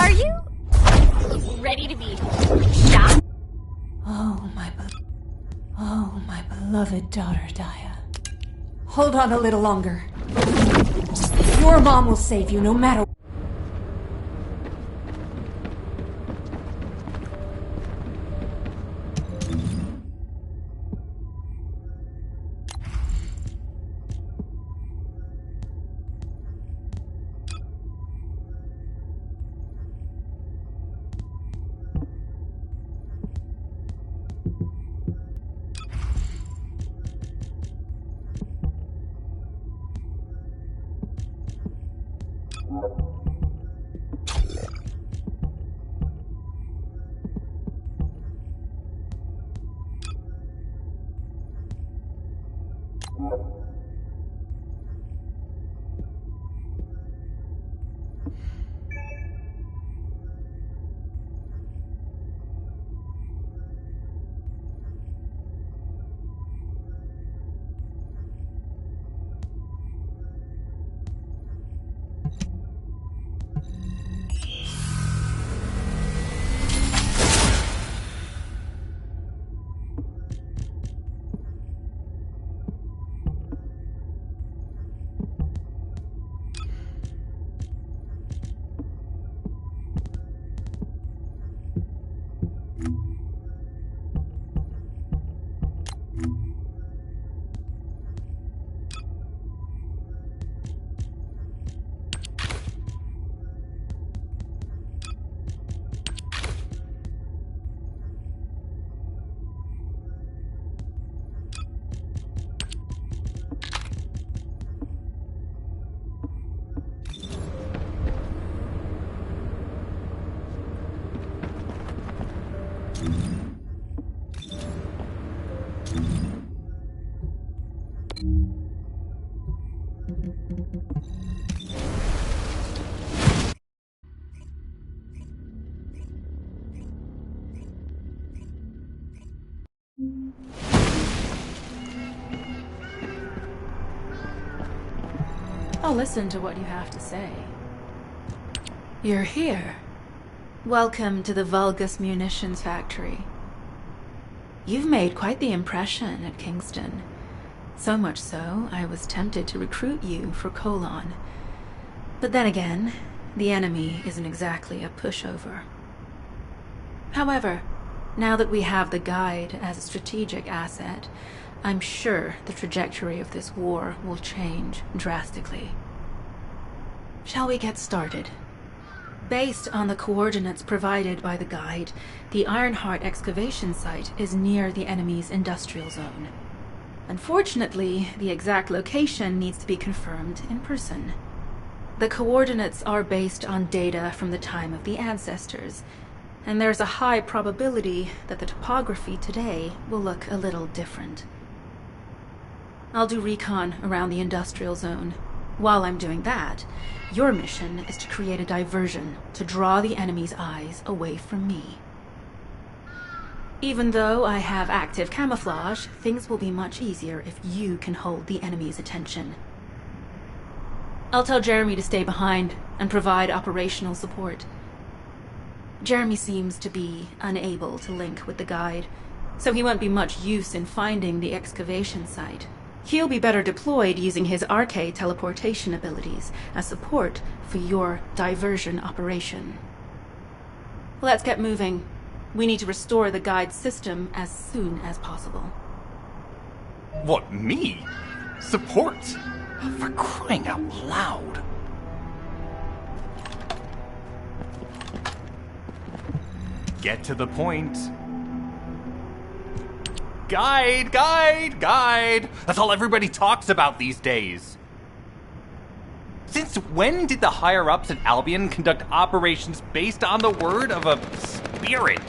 Are you ready to be shot? Oh, my beloved daughter, Daya. Hold on a little longer. Your mom will save you no matter what. I'll listen to what you have to say. You're here. Welcome to the Vulgus Munitions Factory. You've made quite the impression at Kingston. So much so, I was tempted to recruit you for Colon. But then again, the enemy isn't exactly a pushover. However, now that we have the Guide as a strategic asset, I'm sure the trajectory of this war will change drastically. Shall we get started? Based on the coordinates provided by the Guide, the Ironheart excavation site is near the enemy's industrial zone. Unfortunately, the exact location needs to be confirmed in person. The coordinates are based on data from the time of the ancestors, and there's a high probability that the topography today will look a little different. I'll do recon around the industrial zone. While I'm doing that, your mission is to create a diversion to draw the enemy's eyes away from me. Even though I have active camouflage, things will be much easier if you can hold the enemy's attention. I'll tell Jeremy to stay behind and provide operational support. Jeremy seems to be unable to link with the Guide, so he won't be much use in finding the excavation site. He'll be better deployed using his arcade teleportation abilities as support for your diversion operation. Let's get moving. We need to restore the Guide's system as soon as possible. What, me? Support? For crying out loud. Get to the point. Guide, guide, guide! That's all everybody talks about these days. Since when did the higher-ups at Albion conduct operations based on the word of a spirit?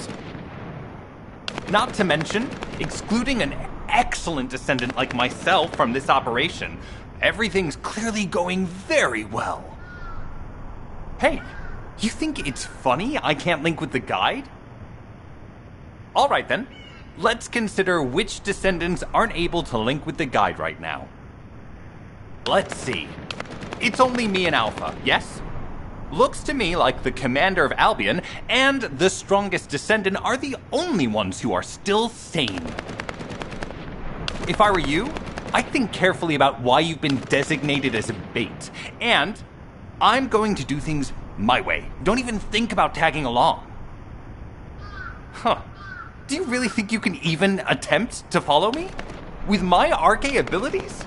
Not to mention, excluding an excellent descendant like myself from this operation, everything's clearly going very well. Hey, you think it's funny I can't link with the Guide? All right then. Let's consider which descendants aren't able to link with the Guide right now. Let's see. It's only me and Alpha, yes? Looks to me like the commander of Albion and the strongest descendant are the only ones who are still sane. If I were you, I'd think carefully about why you've been designated as a bait. And I'm going to do things my way. Don't even think about tagging along. Huh. Do you really think you can even attempt to follow me? With my RK abilities?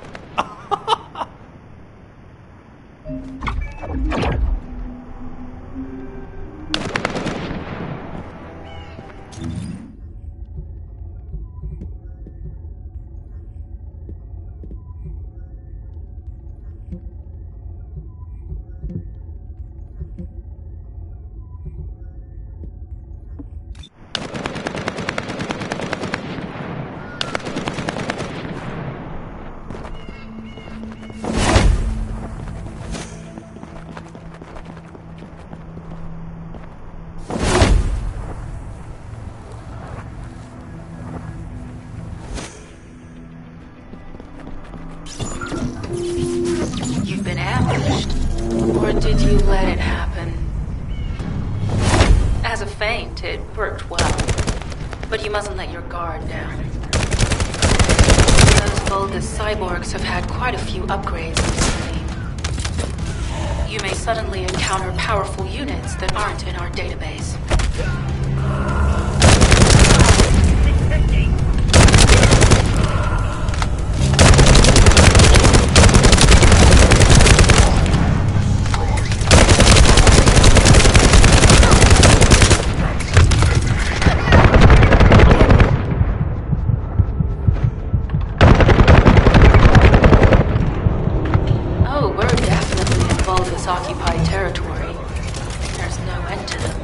You've been ambushed. Or did you let it happen? As a feint, it worked well. But you mustn't let your guard down. Those Vulgus cyborgs have had quite a few upgrades recently. You may suddenly encounter powerful units that aren't in our database. Occupied territory. There's no end to them.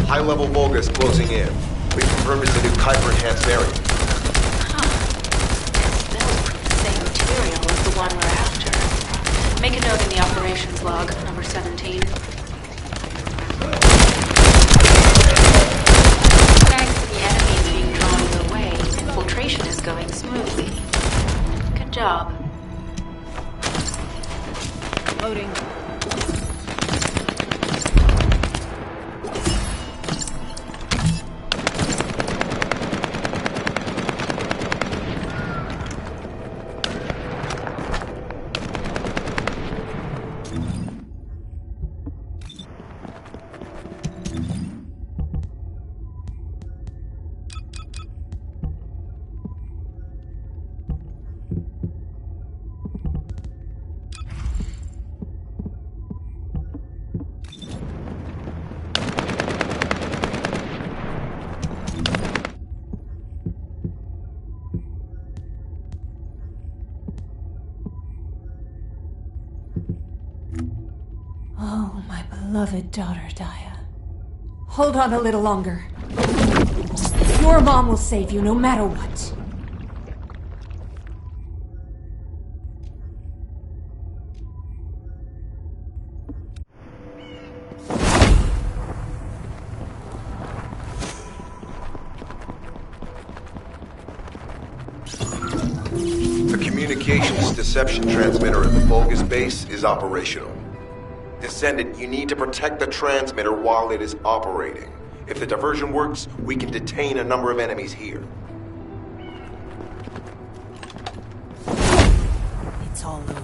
High-level Vulgus closing in. We confirmed it's a new Kuiper-enhanced variant. Built from the same material as the one we're after. Make a note in the operations log, number 17. Thanks to the enemy being drawn your way, infiltration is going smoothly. Good job. Loading. Oh, my beloved daughter, Daya. Hold on a little longer. Your mom will save you no matter what. The communications deception transmitter at the Vulgus base is operational. Descendant, you need to protect the transmitter while it is operating. If the diversion works, we can detain a number of enemies here. It's all over.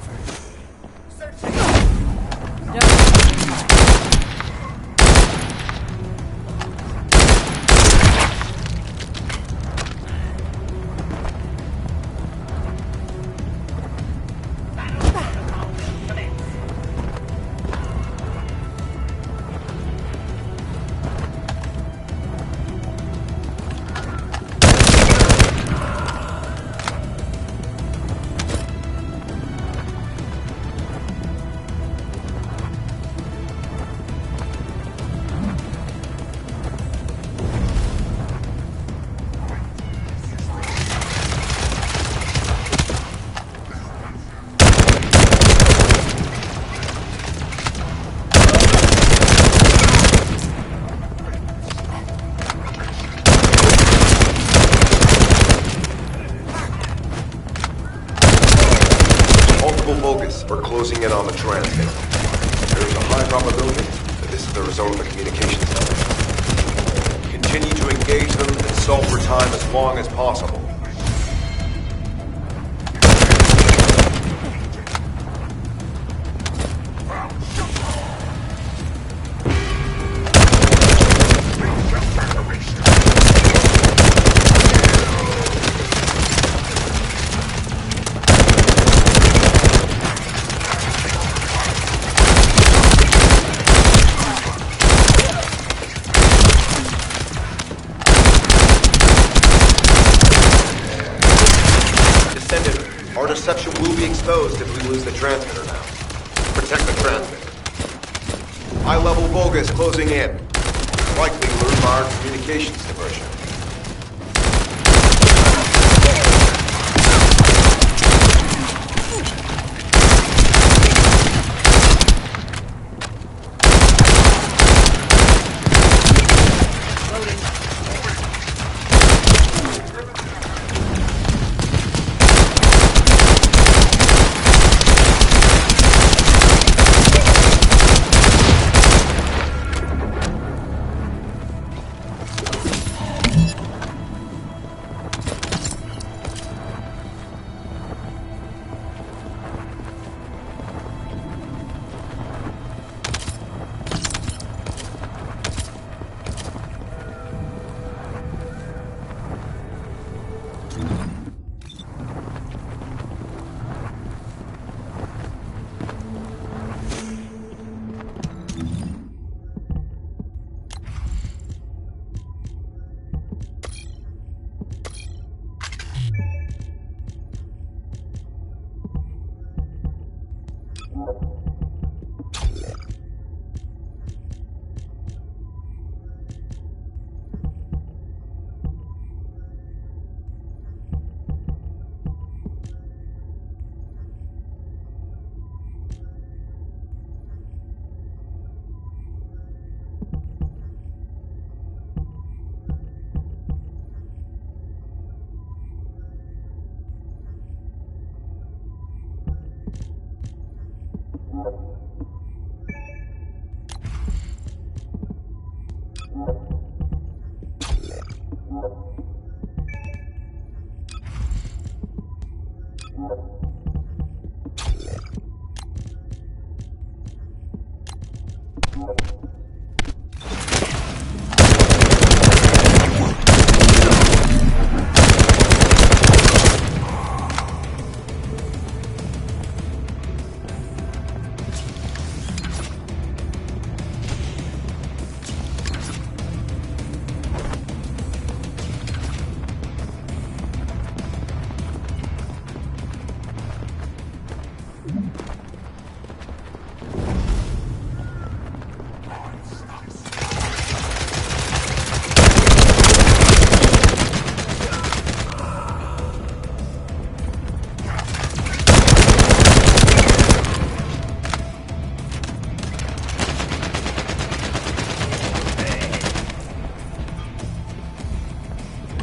Multiple focus are closing in on the transmitter. There is a high probability that this is the result of a communications failure. Continue to engage them and solve for time as long as possible. Our deception will be exposed if we lose the transmitter now. Protect the transmitter. High-level Vulgus closing in. Likely lured by our communications diversion.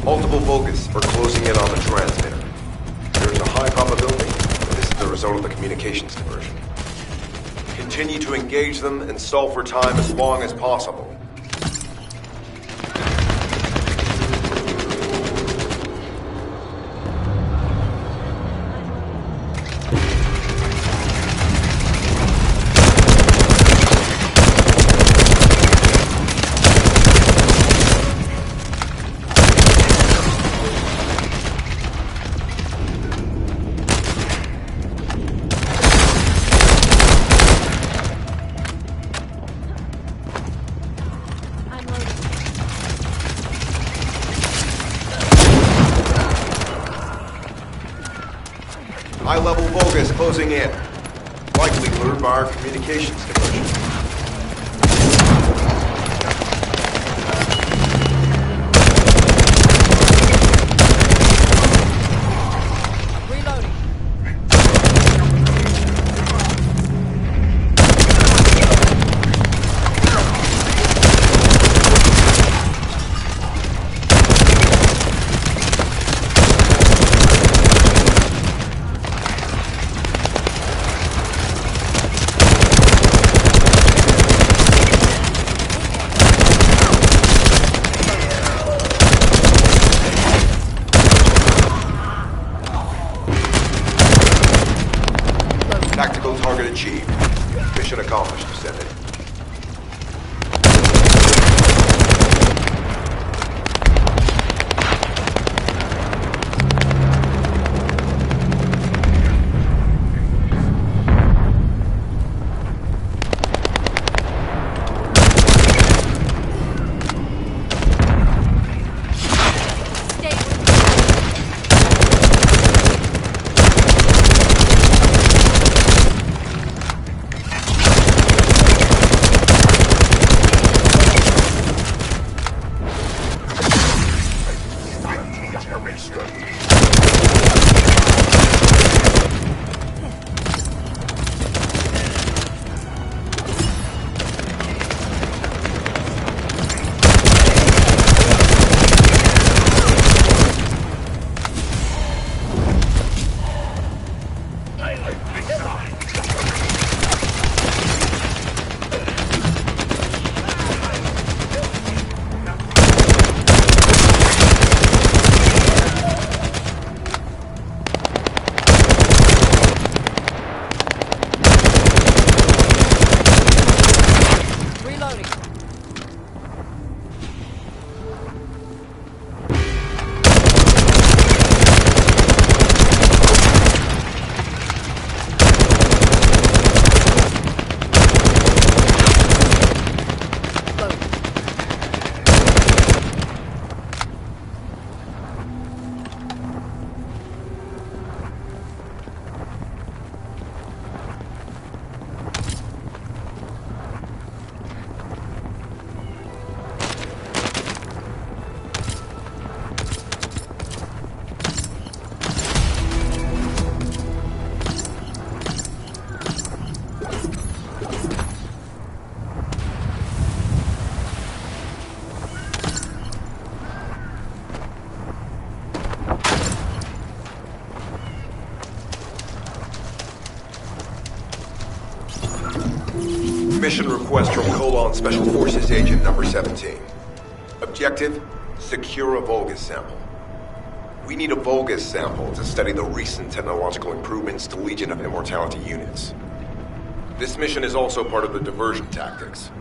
Multiple focus are closing in on the transmitter. There is a high probability that this is the result of the communications diversion. Continue to engage them and solve for time as long as possible. High-level Vulgus closing in. Likely lured by our communications diversion. Tactical target achieved. Mission accomplished, Descendant. Mission request from Colon Special Forces Agent number 17. Objective, secure a Vulgus sample. We need a Vulgus sample to study the recent technological improvements to Legion of Immortality units. This mission is also part of the diversion tactics.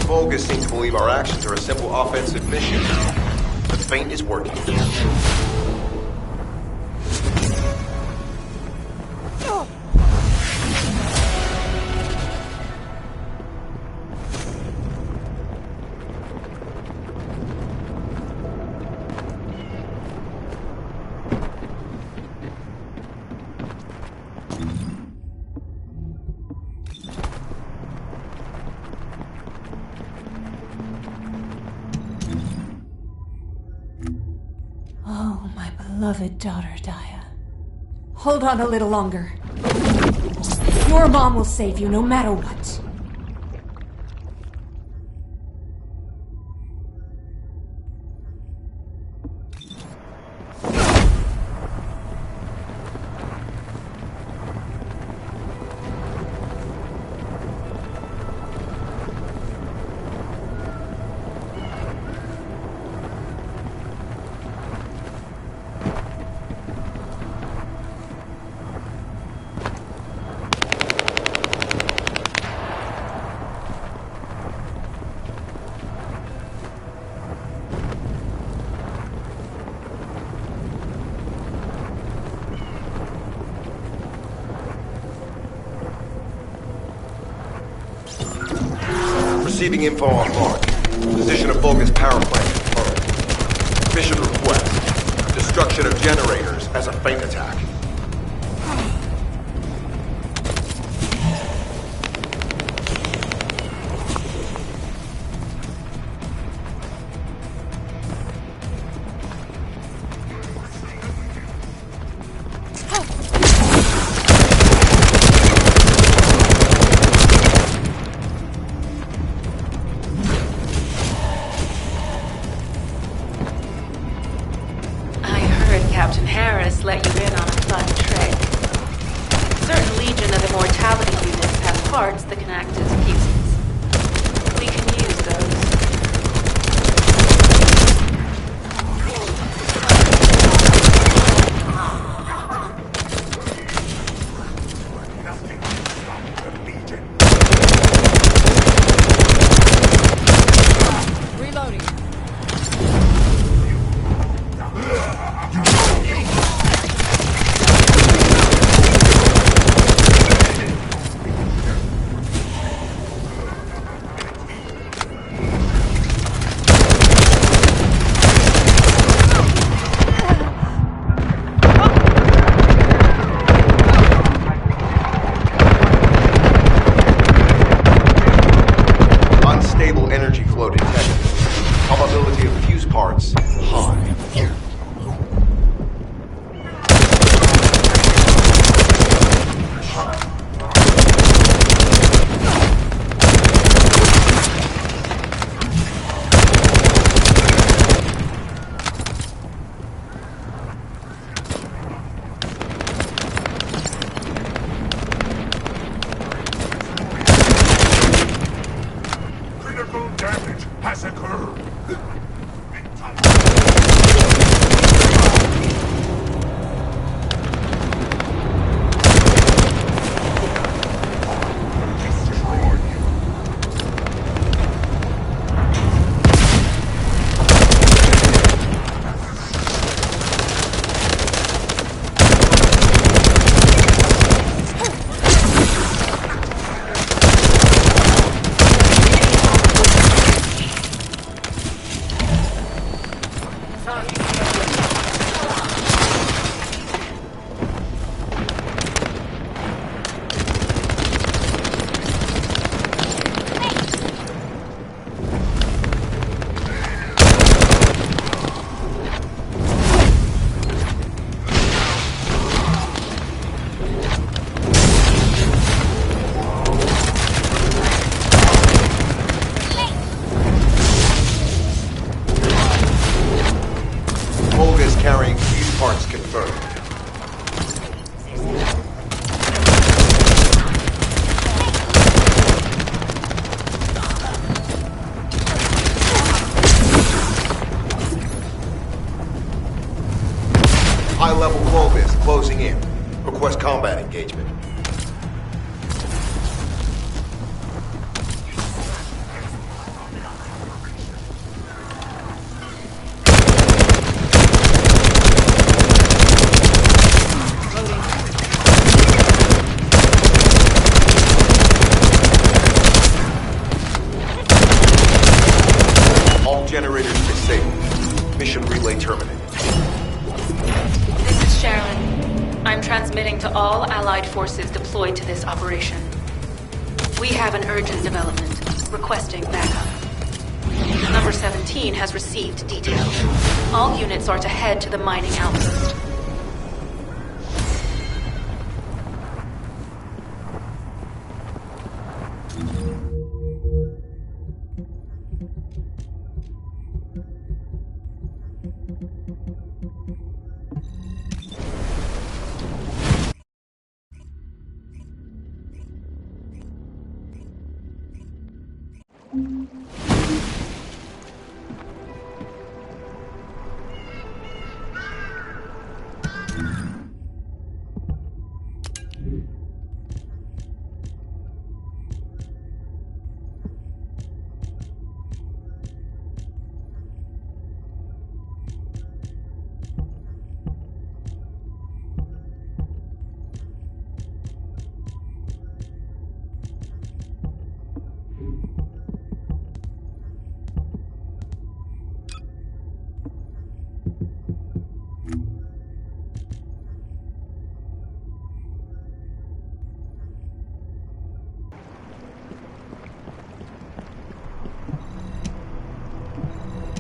Vulgus seem to believe our actions are a simple offensive mission. The feint is working. Oh, my beloved daughter, Daya. Hold on a little longer. Your mom will save you no matter what. Receiving info on mark. Position of Vulgus power plant confirmed. Mission request. Destruction of generators as a feint attack. Captain Harris let you in on a fun trick. Certain Legion of Immortality units have parts that can act as fuses. We can use those. Reloading. Unstable energy flow detected. Probability of fuse parts high. Critical damage has occurred. Vulgus carrying fuse parts confirmed. High-level Vulgus closing in. Request combat engagement. generators disabled. Mission relay terminated. This is Sharon. I'm transmitting to all Allied forces deployed to this operation. We have an urgent development, requesting backup. Number 17 has received details. All units are to head to the mining outpost.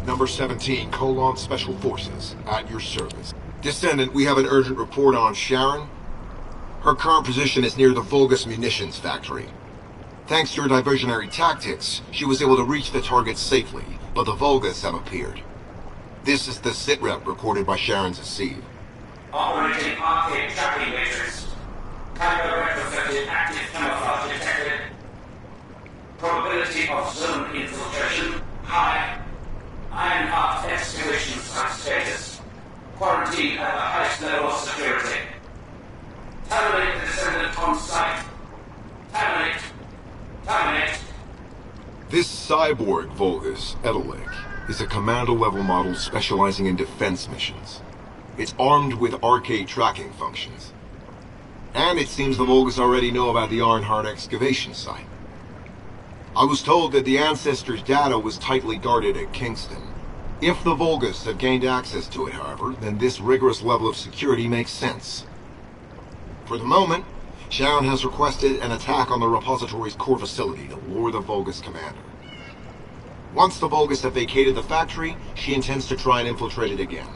Number 17, Colon Special Forces, at your service. Descendant, we have an urgent report on Sharon. Her current position is near the Vulgus munitions factory. Thanks to your diversionary tactics, she was able to reach the target safely, but the Vulgus have appeared. This is the sitrep recorded by Sharon's Asiv. Operating arcade tracking matrix. Timer retrofitted active camouflage detected. Probability of zone infiltration high. Ironheart excavation site status. Quarantine at the highest level of security. Terminate the descendant on site. Terminate. Terminate. This cyborg Vulgus, Edelek, is a commando-level model specializing in defense missions. It's armed with arcade tracking functions. And it seems the Vulgus already know about the Ironheart excavation site. I was told that the Ancestors' data was tightly guarded at Kingston. If the Vulgus have gained access to it, however, then this rigorous level of security makes sense. For the moment, Sharon has requested an attack on the repository's core facility to lure the Vulgus commander. Once the Vulgus have vacated the factory, she intends to try and infiltrate it again.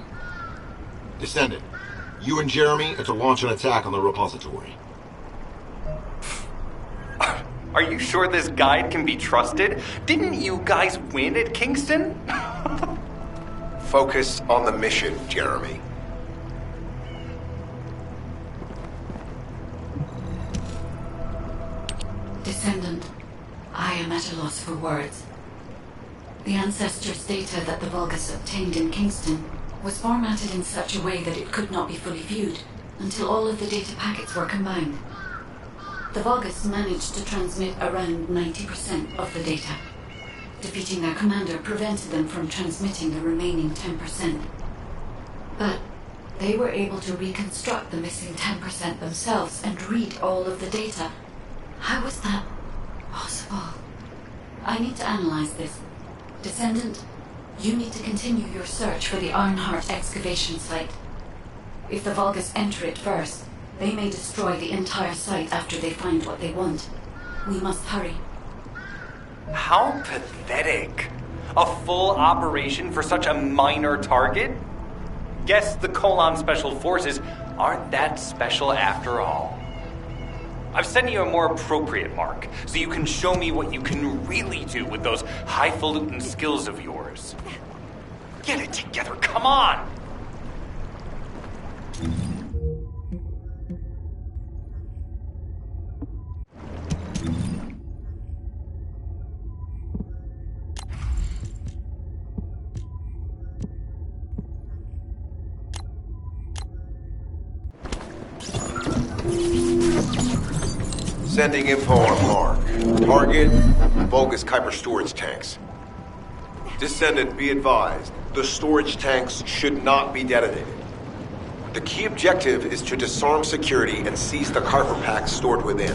Descendant, you and Jeremy are to launch an attack on the repository. Are you sure this guide can be trusted? Didn't you guys win at Kingston? Focus on the mission, Jeremy. Descendant, I am at a loss for words. The Ancestors' data that the Vulgus obtained in Kingston was formatted in such a way that it could not be fully viewed until all of the data packets were combined. The Vulgus managed to transmit around 90% of the data. Defeating their commander prevented them from transmitting the remaining 10%. But they were able to reconstruct the missing 10% themselves and read all of the data. How was that possible? I need to analyze this. Descendant, you need to continue your search for the Ironheart excavation site. If the Vulgus enter it first, they may destroy the entire site after they find what they want. We must hurry. How pathetic. A full operation for such a minor target? Guess the Colon Special Forces aren't that special after all. I've sent you a more appropriate mark, so you can show me what you can really do with those highfalutin skills of yours. Get it together, come on! Sending info on mark. Target, Vulgus Kuiper storage tanks. Descendant, be advised. The storage tanks should not be detonated. The key objective is to disarm security and seize the Kuiper packs stored within.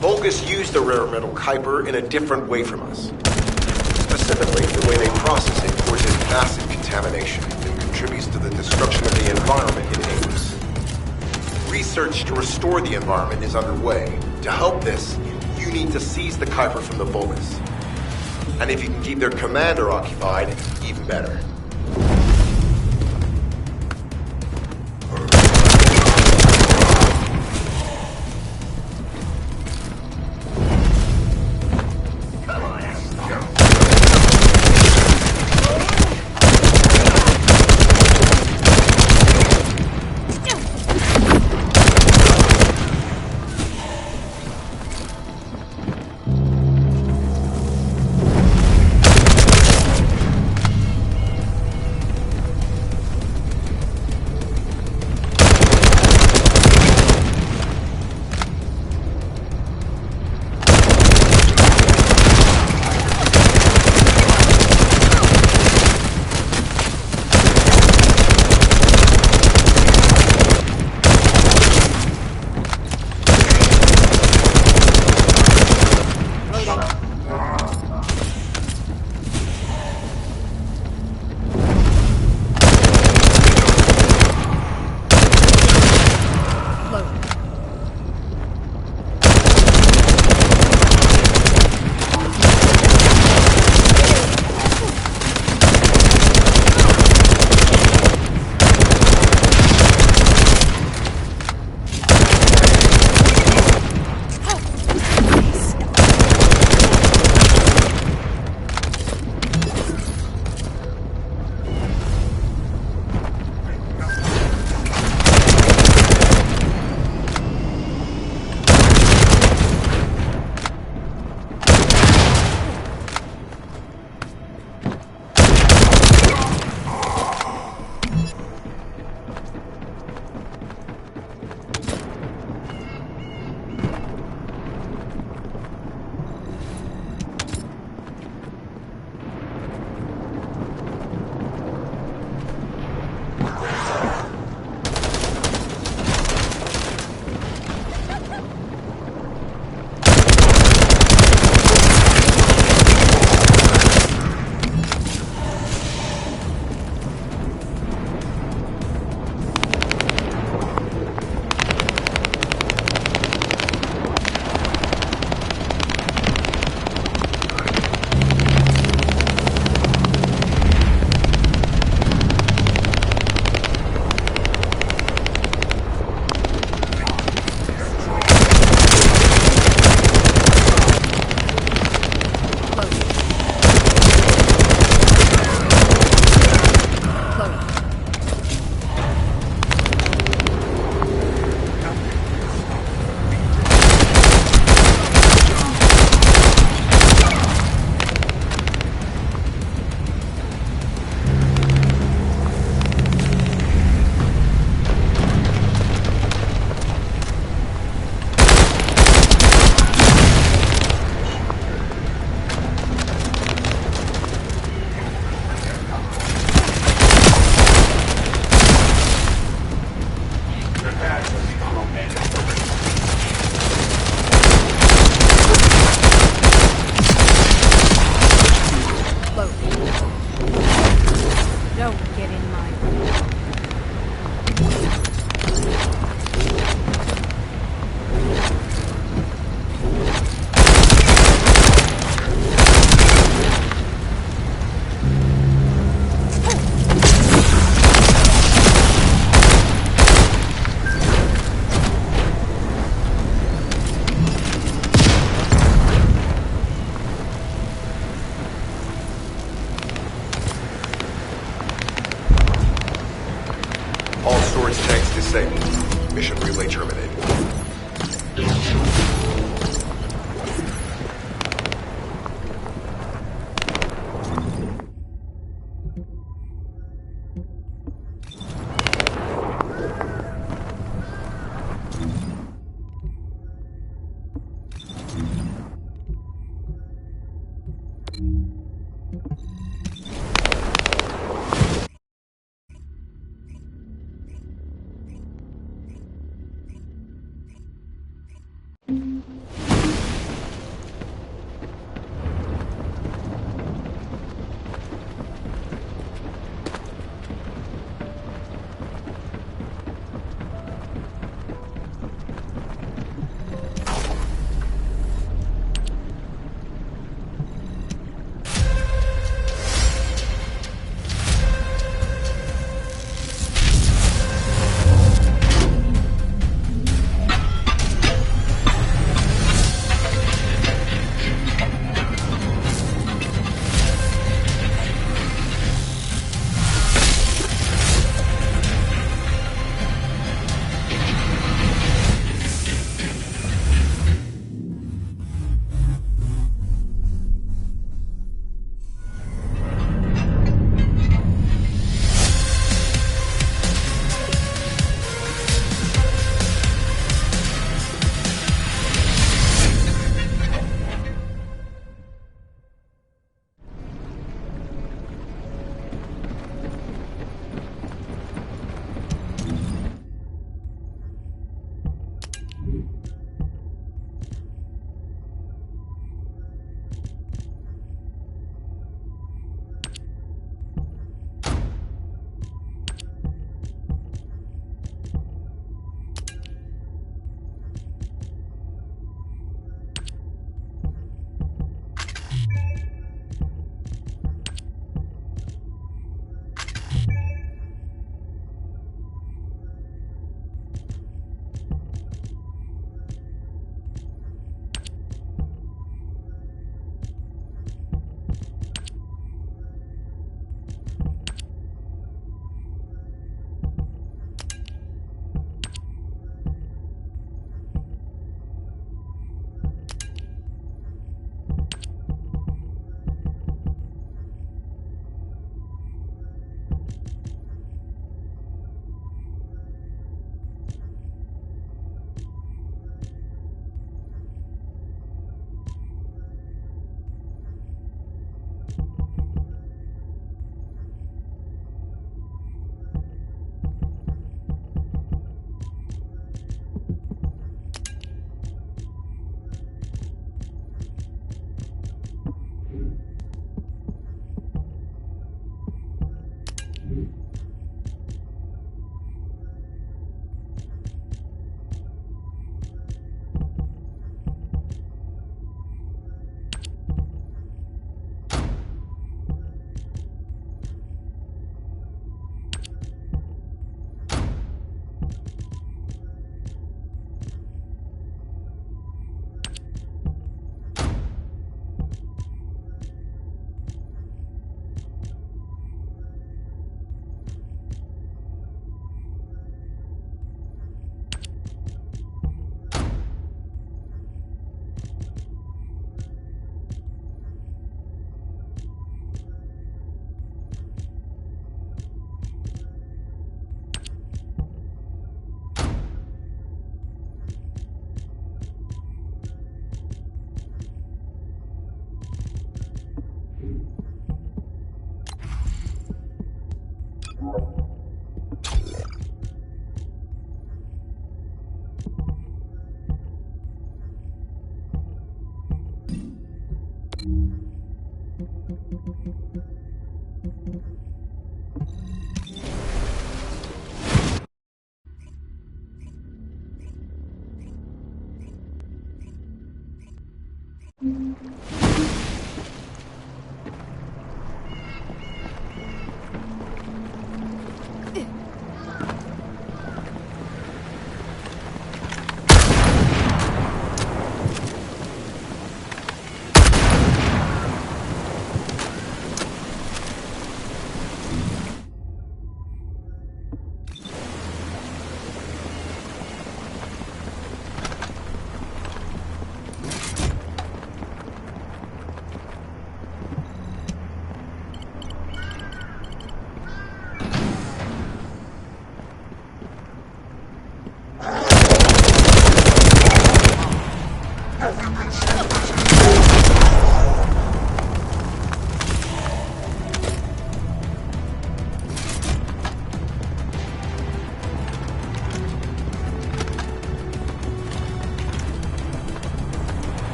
Vulgus used the rare metal Kuiper in a different way from us. Specifically, the way they process it causes massive contamination and contributes to the destruction of the environment it aims. Research to restore the environment is underway. To help this, you need to seize the Kuiper from the Vulgus. And if you can keep their commander occupied, even better. disabled. Mission relay terminated.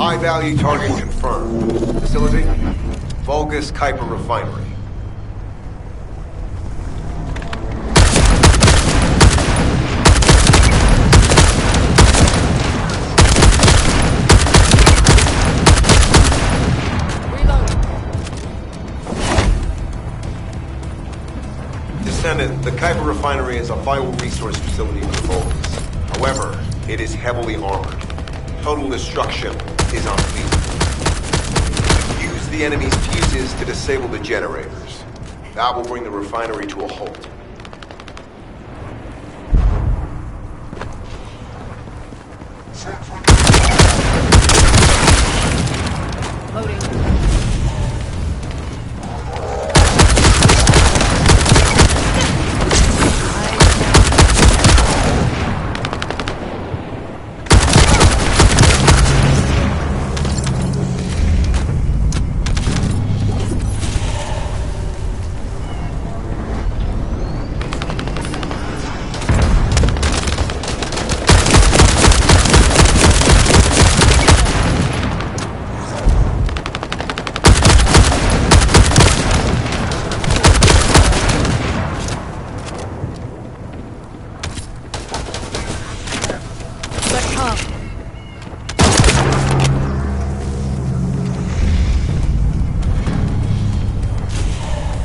High-value target confirmed. Facility? Vulgus Kuiper Refinery. Descendant, the Kuiper Refinery is a vital resource facility for the Vulgus. However, it is heavily armored. Total destruction is unfeasible. Use the enemy's fuses to disable the generators. That will bring the refinery to a halt.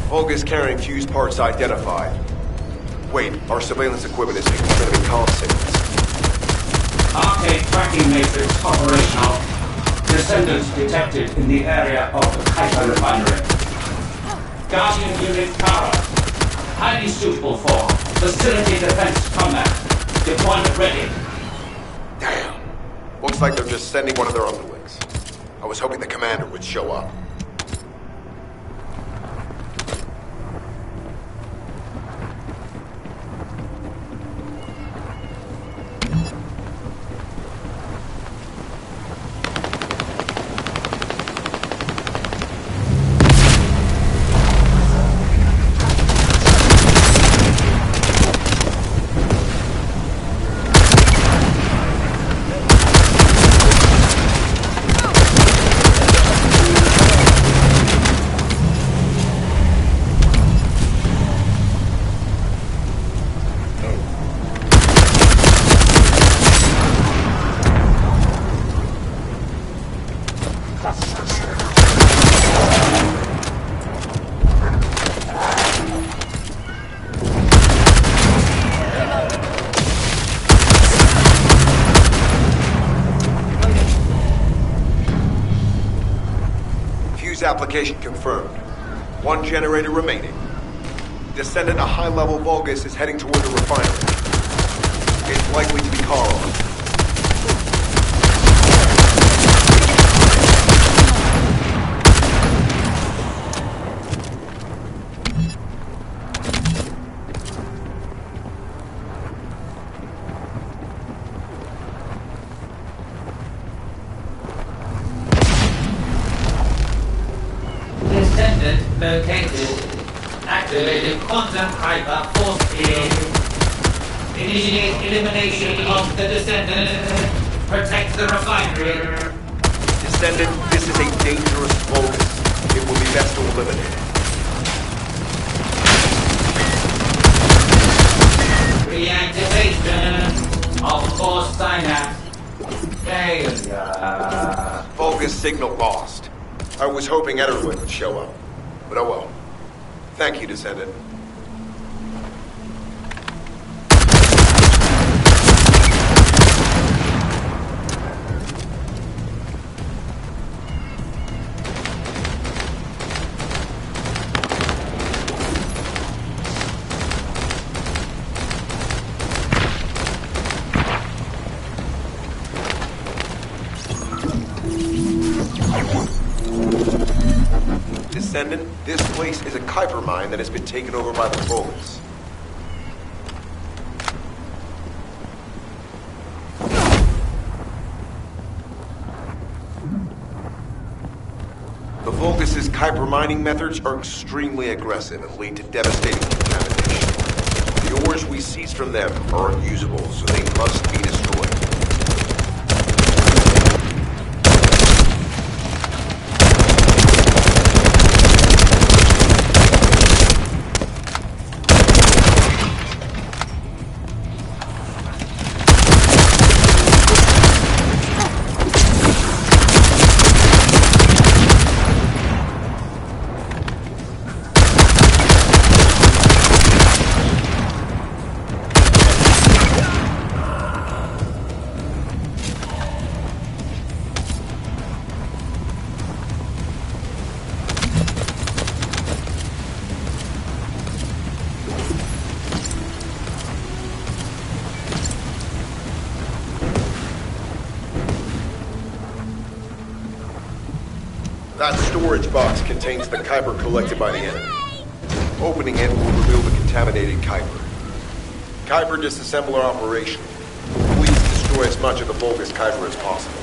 Vulgus carrying fuse parts identified. Wait, our surveillance equipment is taking enemy comm signals. Arcade tracking matrix operational. Descendants detected in the area of the Kuiper refinery. Guardian unit power. Highly suitable for facility defense combat. Deployment ready. Damn. Looks like they're just sending one of their underlings. I was hoping the commander would show up. Application confirmed. One generator remaining. Descendant, a high-level Vulgus is heading toward the refinery. It's likely to be Carl. Located. Activated quantum hyper force field. Initiate elimination of the Descendant. Protect the refinery. Descendant, this is a dangerous Vulgus. It will be best to eliminate it. Reactivation of force synapse. Failure. Vulgus signal lost. I was hoping Ederlin would show up. But oh well. Thank you, Descendant. Descendant, this place is a Kuiper mine that has been taken over by the Vulgus. The Vulgus' Kuiper mining methods are extremely aggressive and lead to devastating contamination. The ores we seize from them are unusable, so they must be destroyed. That storage box contains the Kuiper collected by the enemy. Opening it will reveal the contaminated Kuiper. Kuiper disassembler operation. Please destroy as much of the Vulgus Kuiper as possible.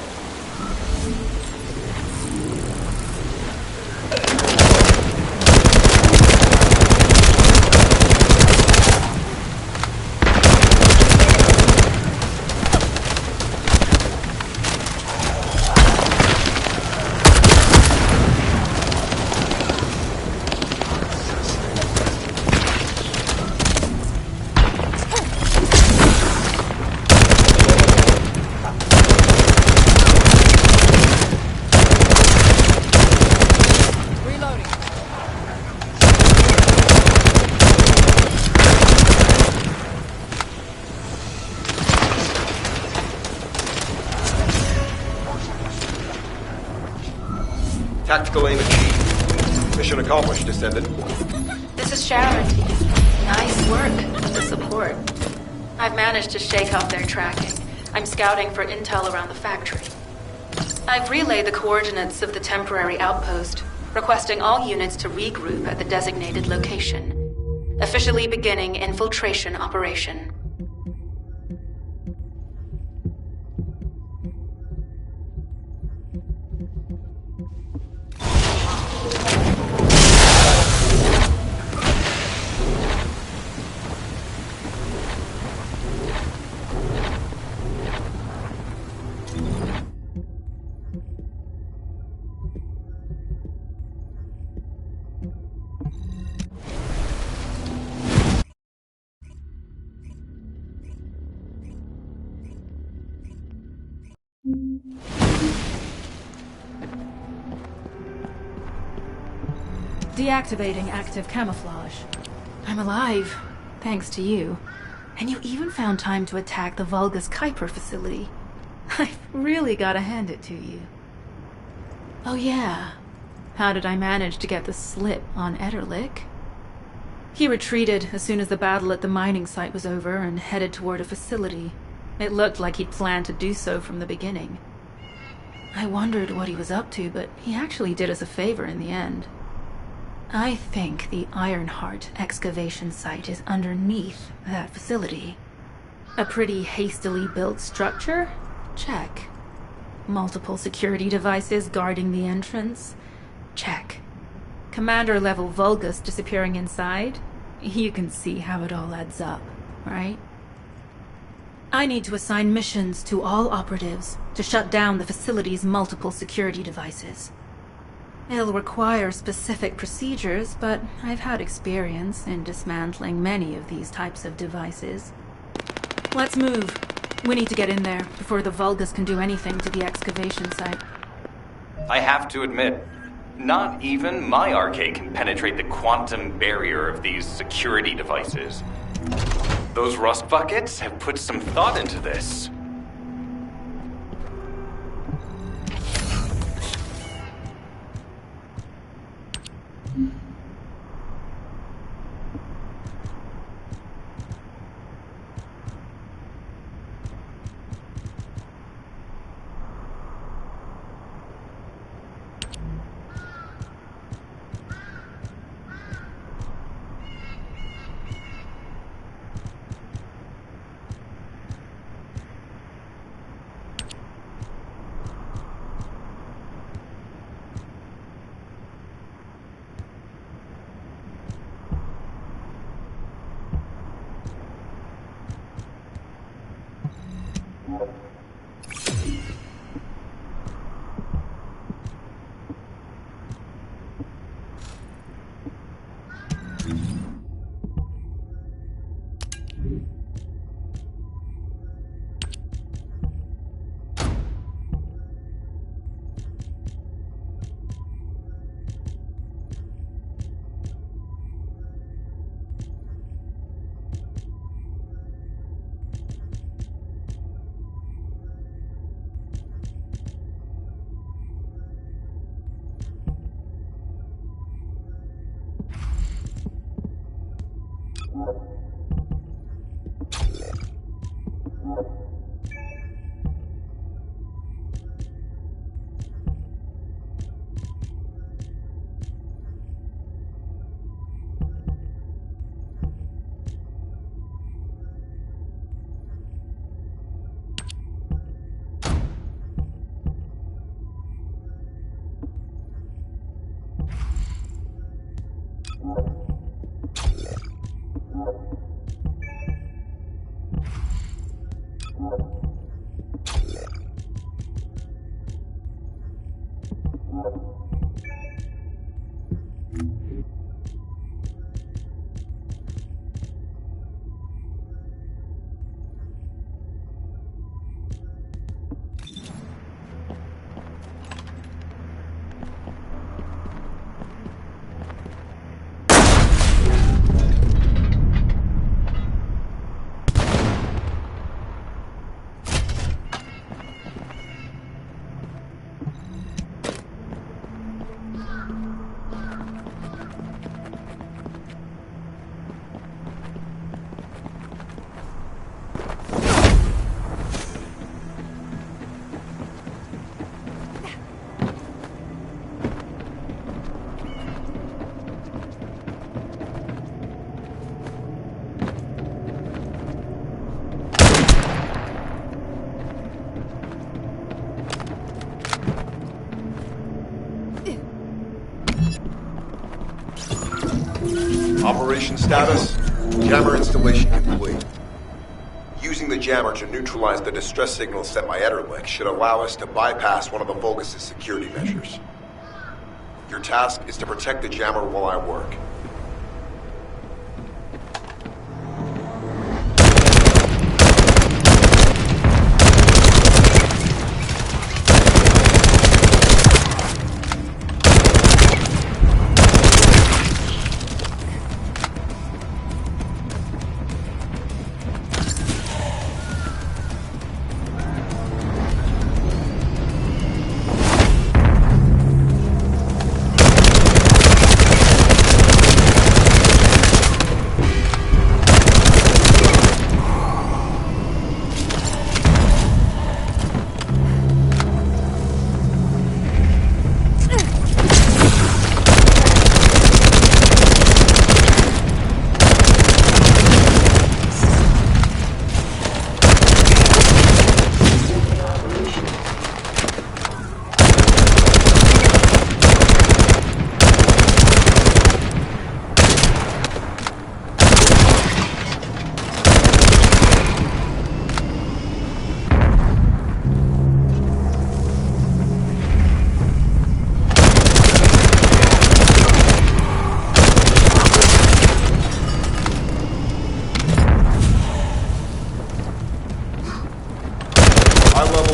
Tactical aim achieved. Mission accomplished, Descendant. This is Sharon. Nice work with the support. I've managed to shake off their tracking. I'm scouting for intel around the factory. I've relayed the coordinates of the temporary outpost, requesting all units to regroup at the designated location. Officially beginning infiltration operation. Deactivating active camouflage. I'm alive, thanks to you. And you even found time to attack the Vulgus Kuiper facility. I've really gotta hand it to you. Oh yeah, how did I manage to get the slip on Ederlich? He retreated as soon as the battle at the mining site was over and headed toward a facility. It looked like he'd planned to do so from the beginning. I wondered what he was up to, but he actually did us a favor in the end. I think the Ironheart excavation site is underneath that facility. A pretty hastily built structure? Check. Multiple security devices guarding the entrance? Check. Commander-level Vulgus disappearing inside, you can see how it all adds up, right? I need to assign missions to all operatives to shut down the facility's multiple security devices. It'll require specific procedures, but I've had experience in dismantling many of these types of devices. Let's move. We need to get in there before the Vulgus can do anything to the excavation site. I have to admit, not even my arcade can penetrate the quantum barrier of these security devices. Those rust buckets have put some thought into this. Operation status, jammer installation complete. Using the jammer to neutralize the distress signal sent by Ederlich should allow us to bypass one of the Vulgus' security measures. Your task is to protect the jammer while I work.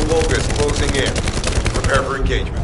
Volga is closing in. Prepare for engagement.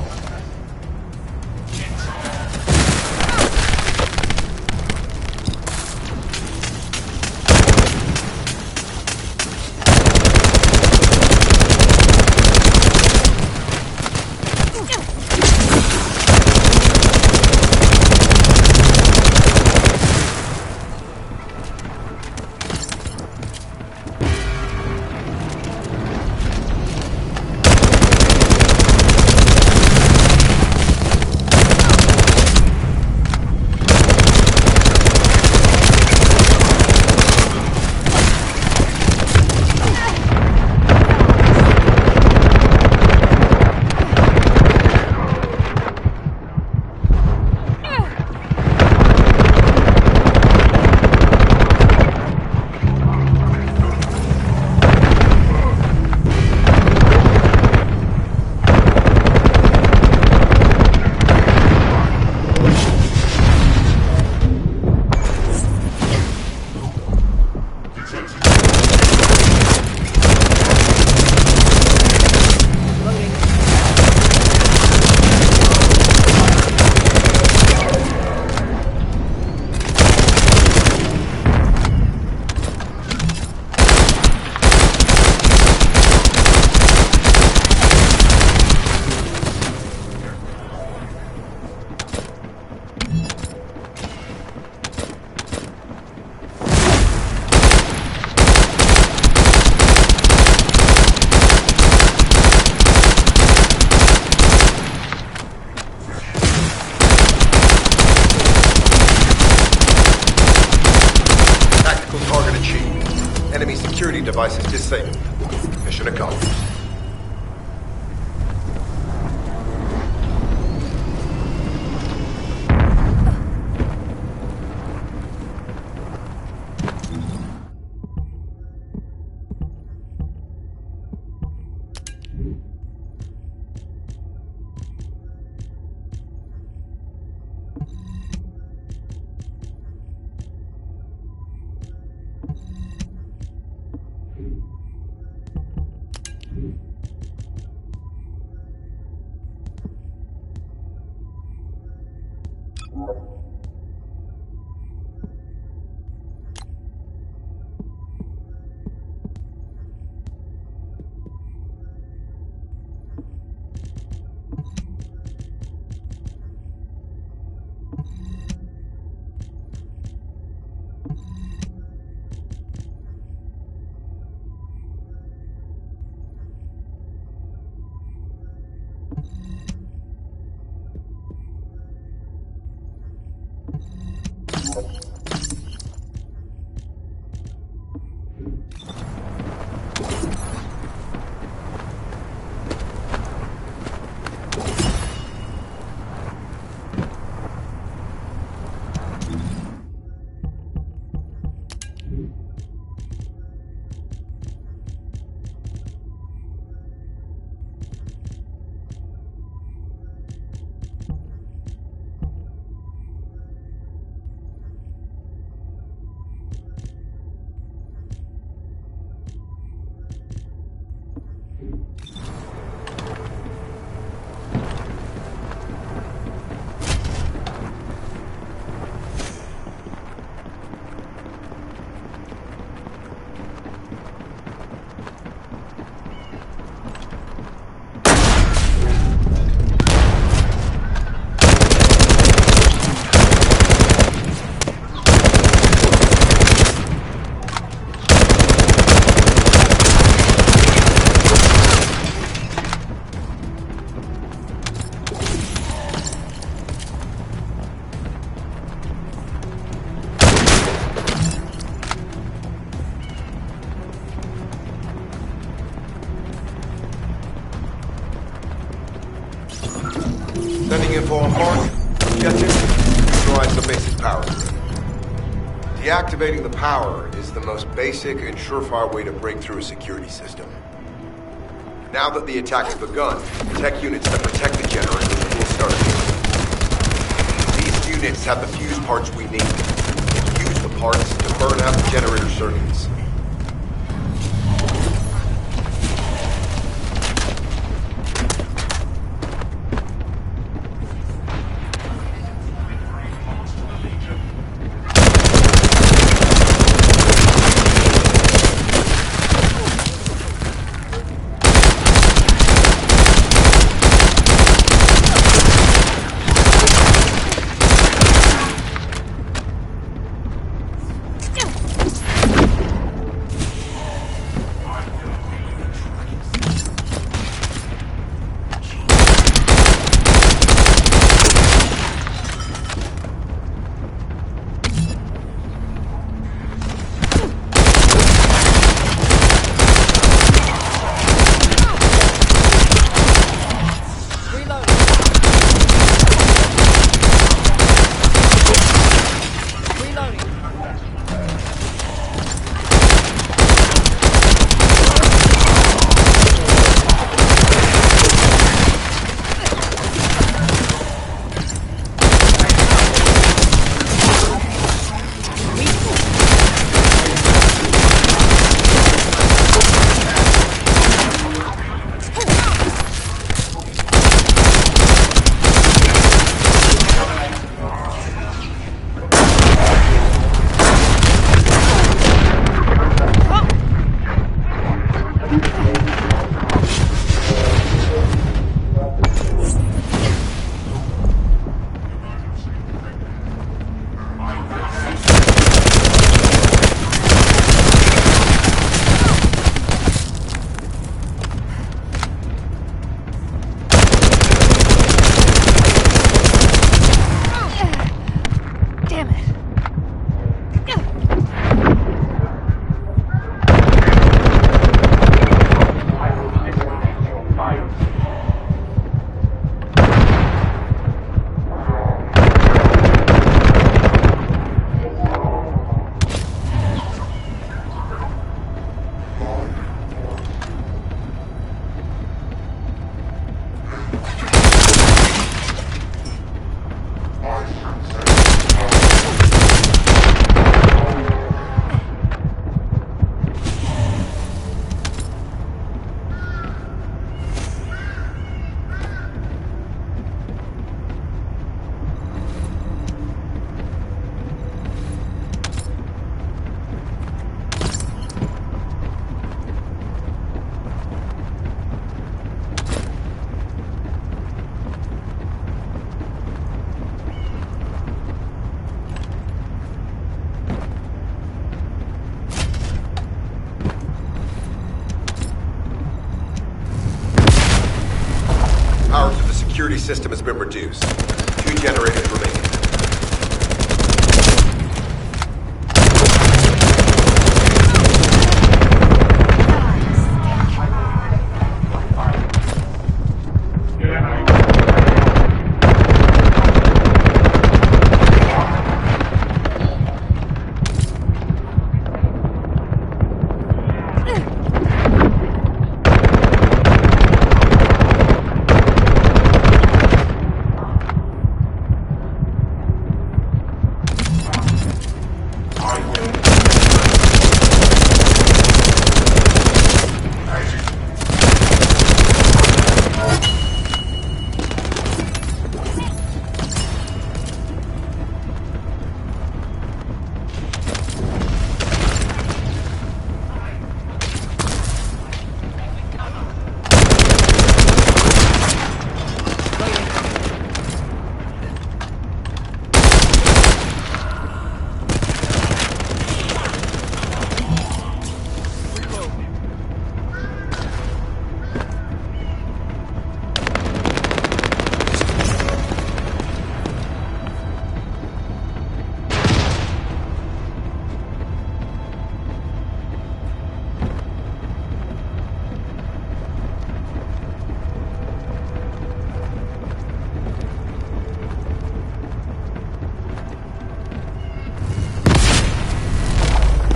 Enemy security devices disabled. Mission accomplished. Sending info on mark. Objective, neutralize the basic power grid. Deactivating the power is the most basic and surefire way to break through a security system. Now that the attack has begun, tech units that protect the generator will start. These units have the fuse parts we need. Use the parts to burn out the generator circuits. security system has been reduced. 2 generators remaining.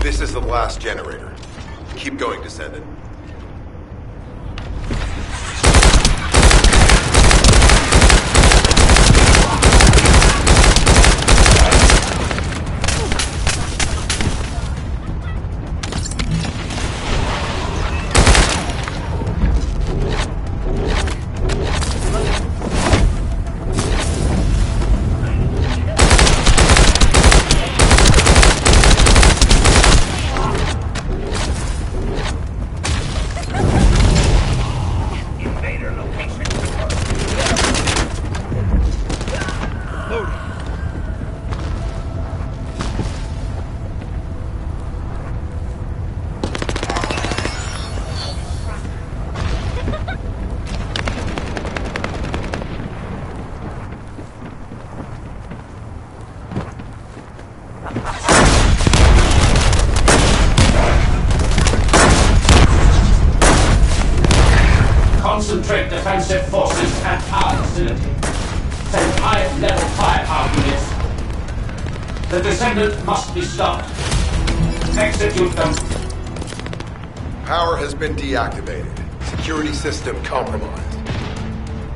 This is the last generator. Keep going, Descendant. Concentrate defensive forces at our facility. Send high-level firepower units. The Descendant must be stopped. Execute them. Power has been deactivated. Security system compromised.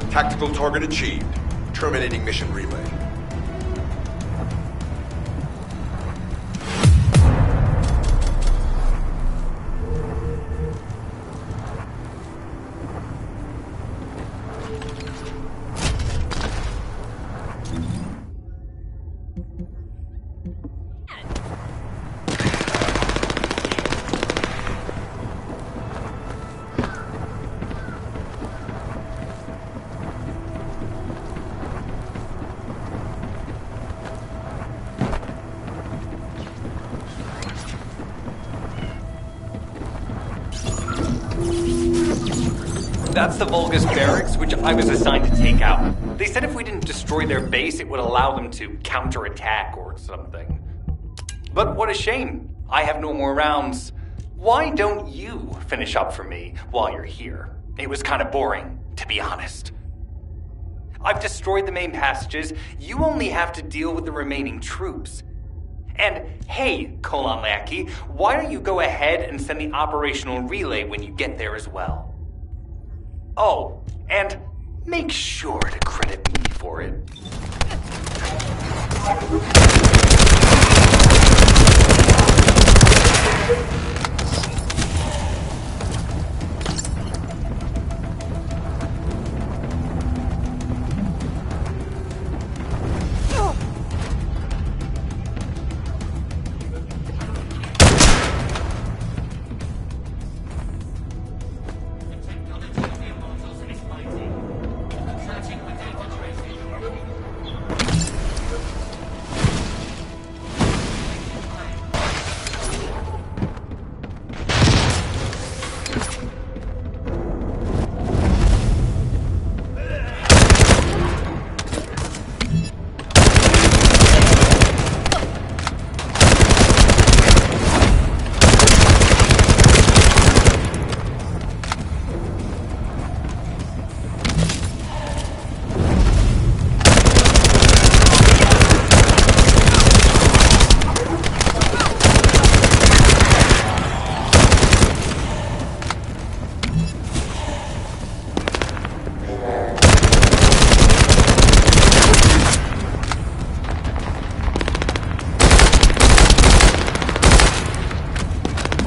Tactical target achieved. Terminating mission relay. That's the Vulgus barracks, which I was assigned to take out. They said if we didn't destroy their base, it would allow them to counterattack or something. But what a shame. I have no more rounds. Why don't you finish up for me while you're here? It was kind of boring, to be honest. I've destroyed the main passages. You only have to deal with the remaining troops. And hey, Colon Lackey, why don't you go ahead and send the operational relay when you get there as well? Oh, and make sure to credit me for it.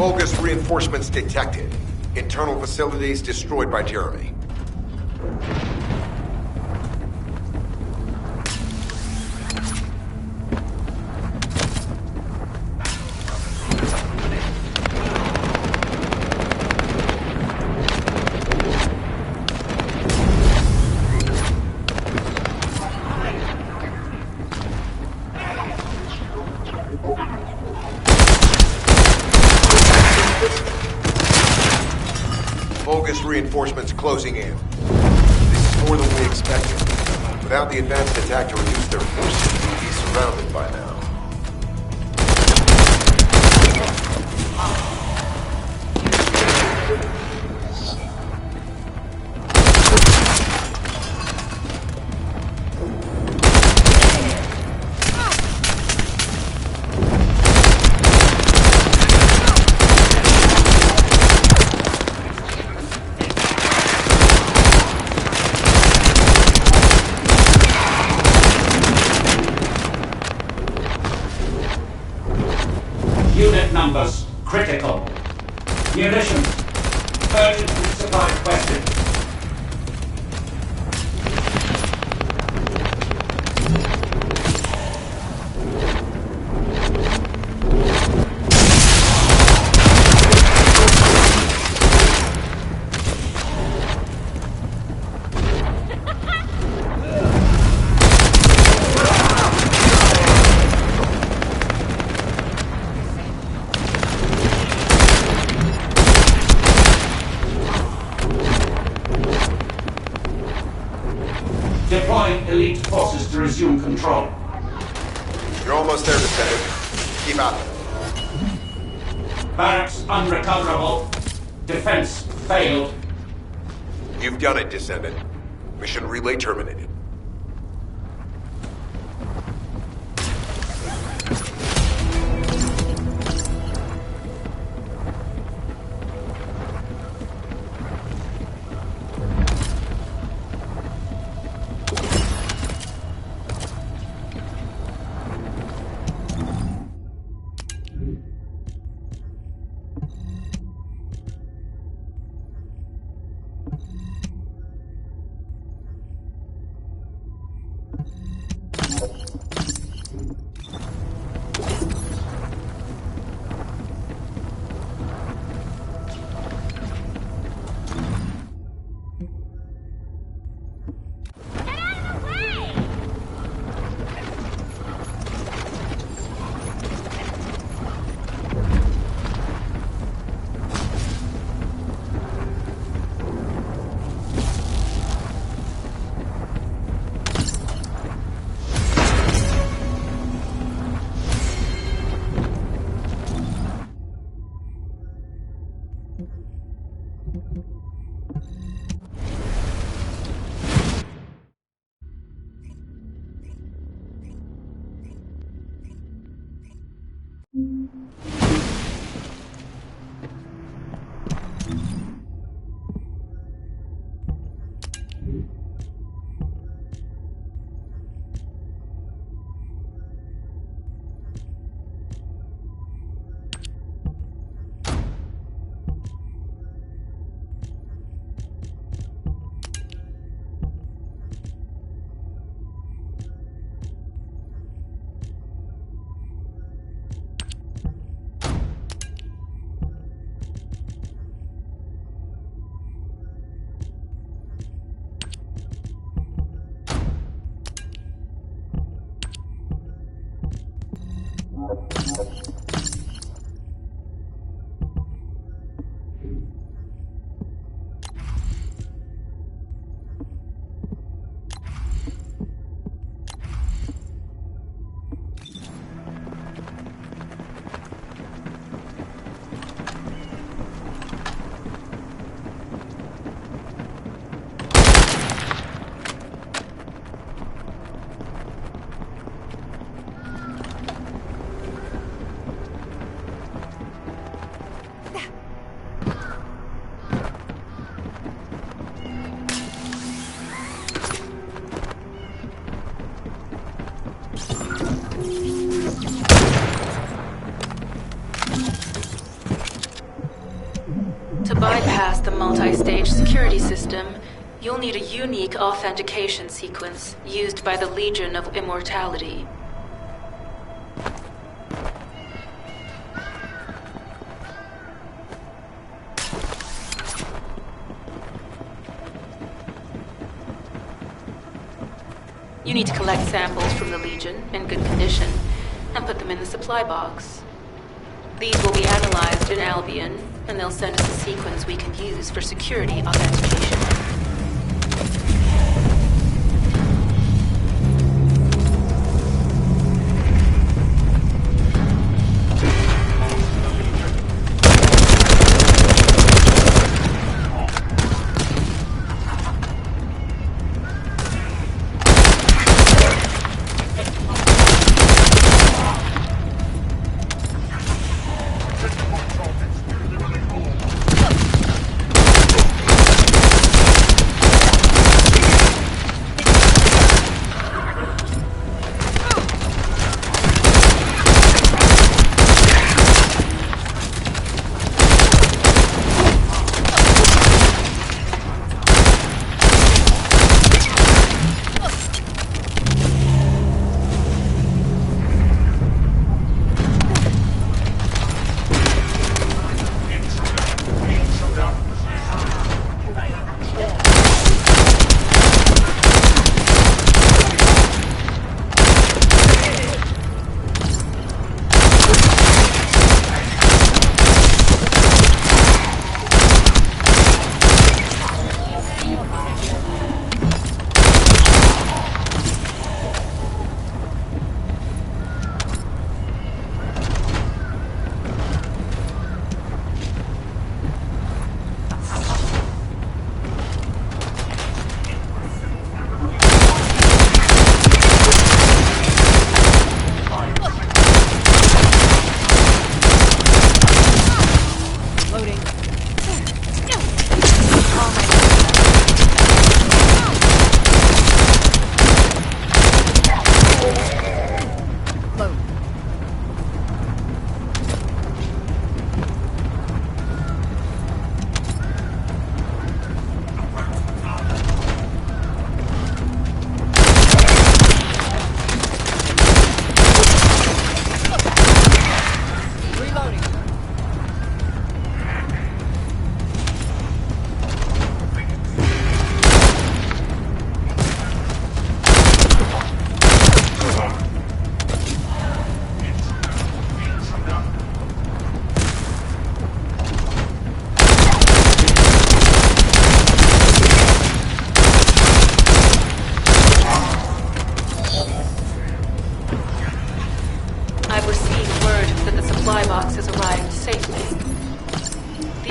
Vulgus reinforcements detected. Internal facilities destroyed by Jeremy. Vulgus reinforcements closing in. This is more than we expected. Without the advanced attack to reduce their forces, we'd be surrounded by now. Unit numbers critical. Munitions. Urgent resupply requested. Deploying elite forces to resume control. You're almost there, Descendant. Keep out. Barracks unrecoverable. Defense failed. You've done it, Descendant. Mission relay terminated. bypass the multi-stage security system, you'll need a unique authentication sequence used by the Legion of Immortality. You need to collect samples from the Legion in good condition and put them in the supply box. These will be analyzed in Albion, and they'll send us a sequence we can use for security authentication.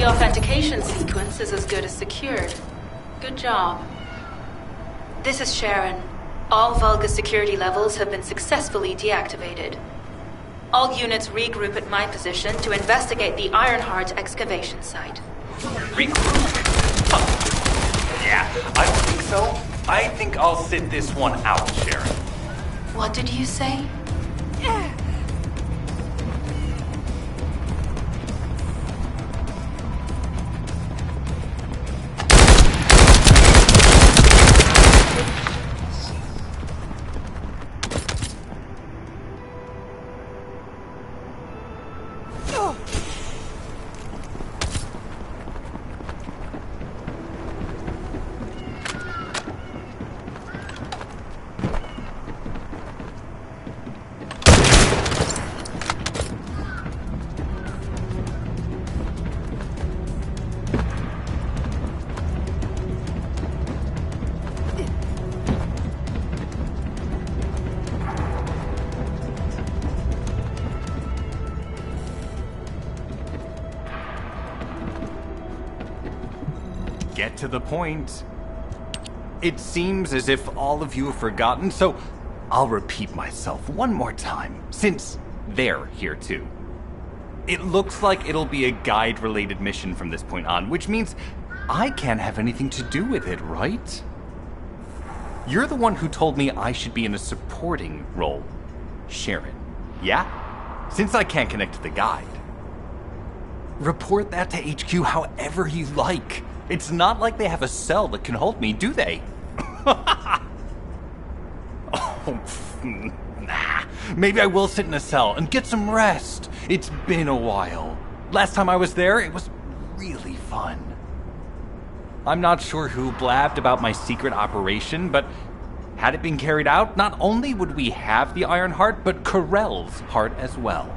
Authentication sequence is as good as secured. Good job. This is Sharon. All Vulgus security levels have been successfully deactivated. All units regroup at my position to investigate the Ironheart excavation site. Regroup? Huh. Yeah, I don't think so. I think I'll sit this one out, Sharon. What did you say? Get to the point. It seems as if all of you have forgotten, so I'll repeat myself one more time, since they're here too. It looks like it'll be a guide-related mission from this point on, which means I can't have anything to do with it, right? You're the one who told me I should be in a supporting role, Sharon. Yeah? Since I can't connect to the guide. Report that to HQ however you like. It's not like they have a cell that can hold me, do they? Oh, nah. Maybe I will sit in a cell and get some rest. It's been a while. Last time I was there, it was really fun. I'm not sure who blabbed about my secret operation, but had it been carried out, not only would we have the Iron Heart, but Corell's heart as well.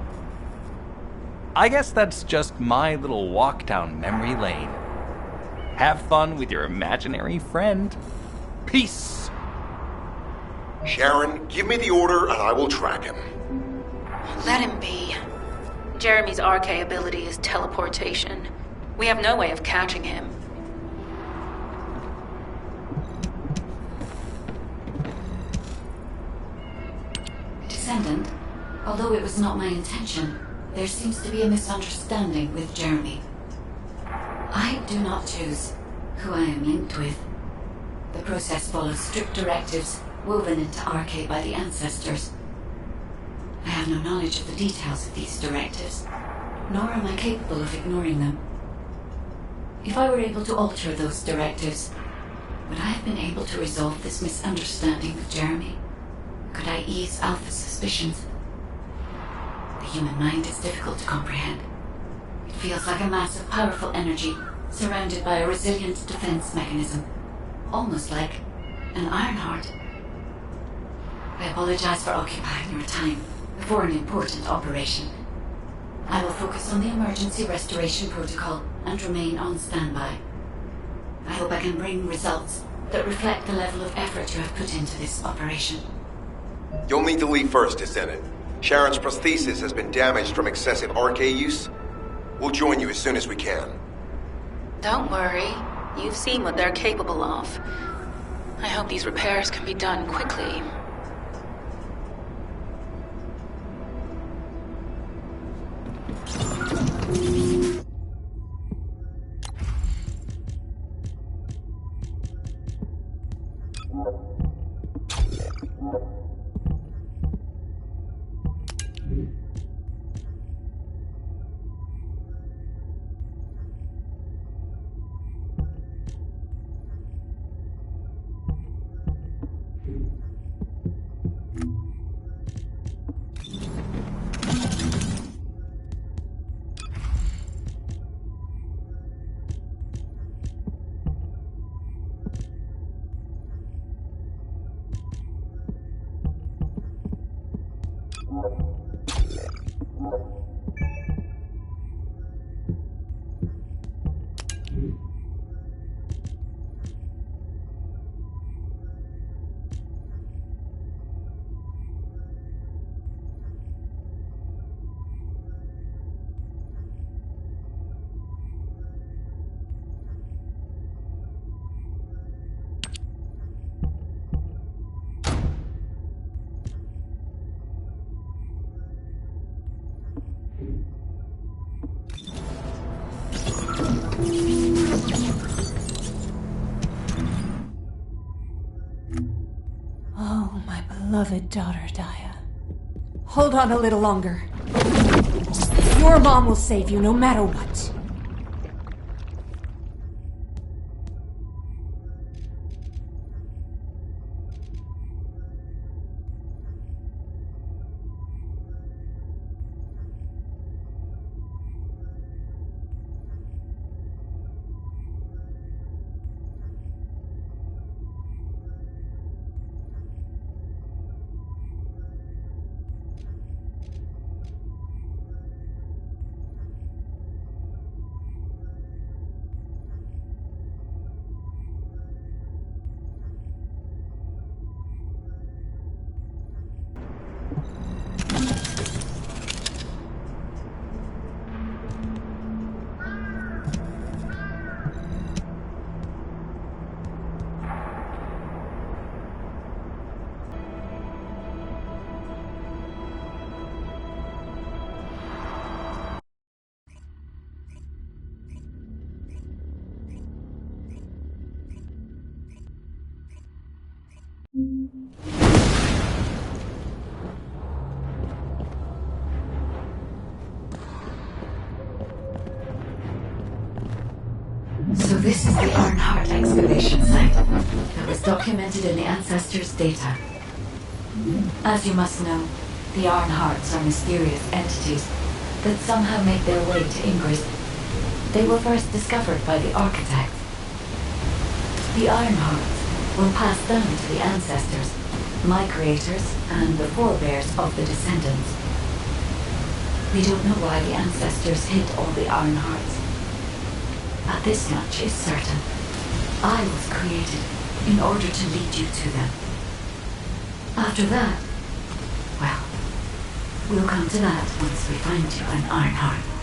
I guess that's just my little walk down memory lane. Have fun with your imaginary friend. Peace. Sharon, give me the order and I will track him. Let him be. Jeremy's RK ability is teleportation. We have no way of catching him. Descendant, although it was not my intention, there seems to be a misunderstanding with Jeremy. I do not choose who I am linked with. The process follows strict directives woven into RK by the ancestors. I have no knowledge of the details of these directives, nor am I capable of ignoring them. If I were able to alter those directives, would I have been able to resolve this misunderstanding with Jeremy? Could I ease Alpha's suspicions? The human mind is difficult to comprehend. It feels like a mass of powerful energy surrounded by a resilient defense mechanism, almost like an Iron Heart. I apologize for occupying your time before an important operation. I will focus on the emergency restoration protocol and remain on standby. I hope I can bring results that reflect the level of effort you have put into this operation. You'll need to leave first, Descendant. Sharon's prosthesis has been damaged from excessive RK use. We'll join you as soon as we can. Don't worry. You've seen what they're capable of. I hope these repairs can be done quickly. Oh, my beloved daughter, Daya. Hold on a little longer. Your mom will save you no matter what. This is the Earnhardt excavation site that was documented in the Ancestors' data. As you must know, the Earnhardts are mysterious entities that somehow make their way to Ingress. They were first discovered by the architects. The Earnhardts were passed down to the Ancestors, my creators, and the forebears of the Descendants. We don't know why the Ancestors hid all the Earnhardts. But this much is certain. I was created in order to lead you to them. After that, well, we'll come to that once we find you an Earnhardt.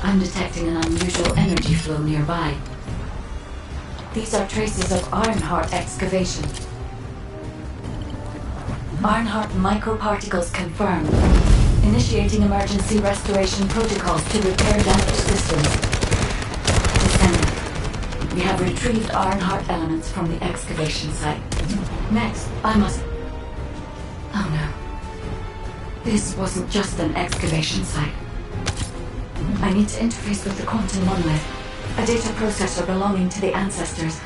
I'm detecting an unusual energy flow nearby. These are traces of Earnhardt excavation. Earnhardt microparticles confirmed. Initiating emergency restoration protocols to repair damaged systems. Descendant, we have retrieved Earnhardt elements from the excavation site. Next, I must... Oh no. This wasn't just an excavation site. I need to interface with the quantum monolith, a data processor belonging to the Ancestors.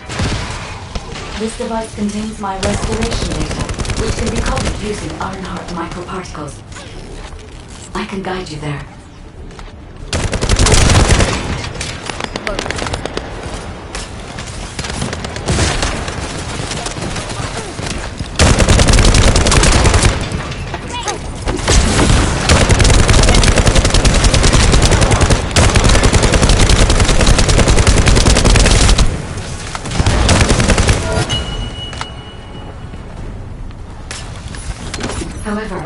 This device contains my restoration data, which can be copied using Earnhardt microparticles. I can guide you there. However,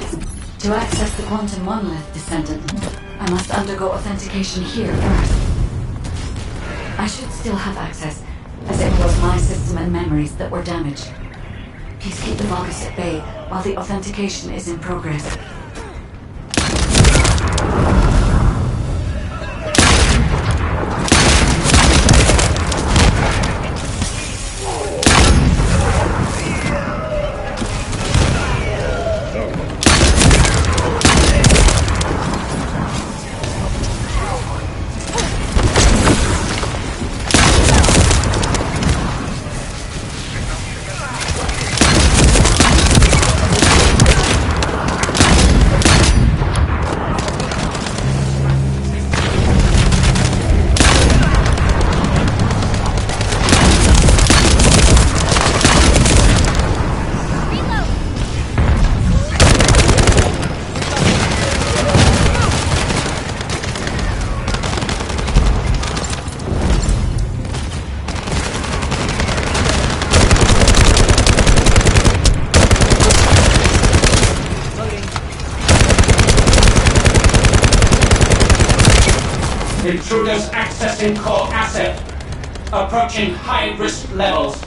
to access the quantum monolith, Descendant, I must undergo authentication here first. I should still have access, as it was my system and memories that were damaged. Please keep the Vulgus at bay while the authentication is in progress. Intruders accessing core asset. Approaching high-risk levels.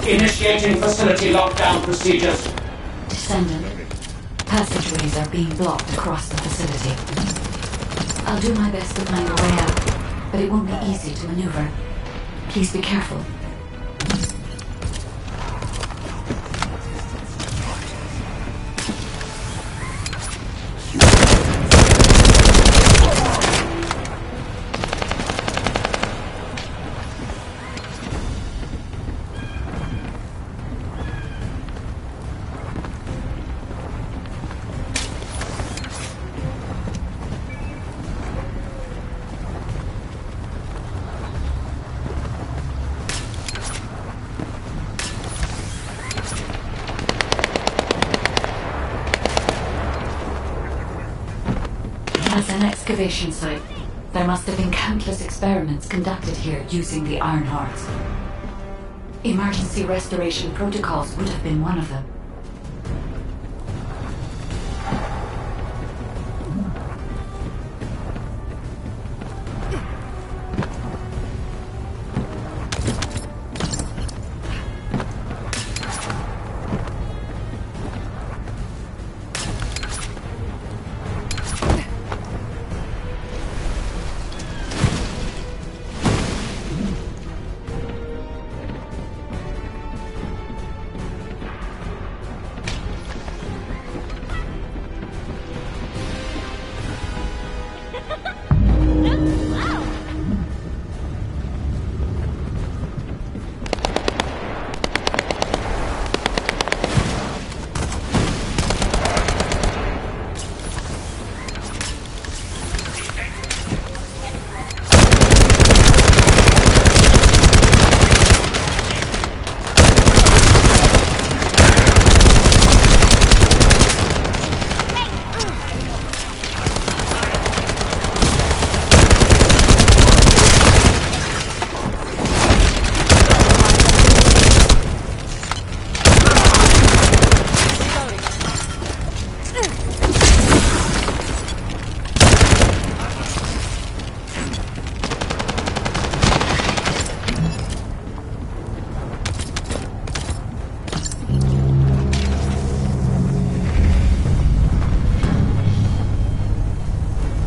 Initiating facility lockdown procedures. Descendant, passageways are being blocked across the facility. I'll do my best to find a way out, but it won't be easy to maneuver. Please be careful. observation site. There must have been countless experiments conducted here using the Iron Hearts. Emergency restoration protocols would have been one of them.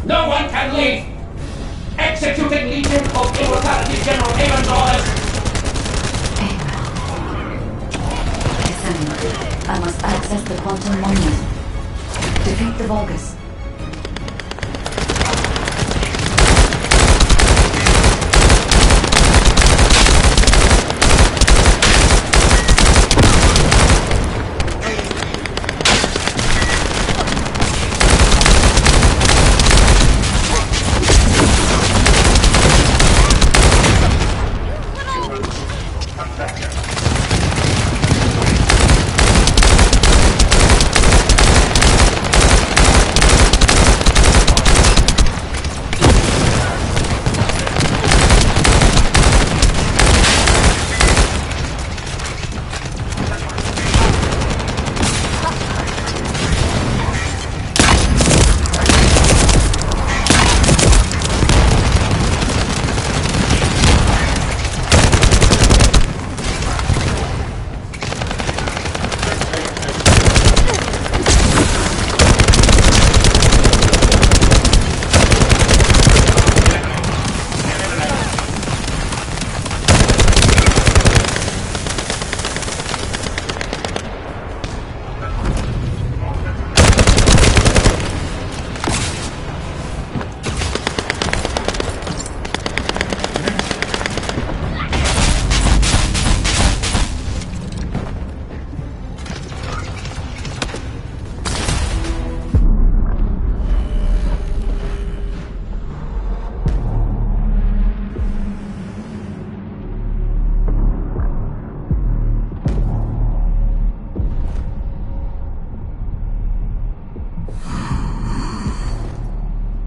No one can leave! Executing Legion of Immortality General Haven's orders! Descendant, I must access the quantum monument. Defeat the Vulgus.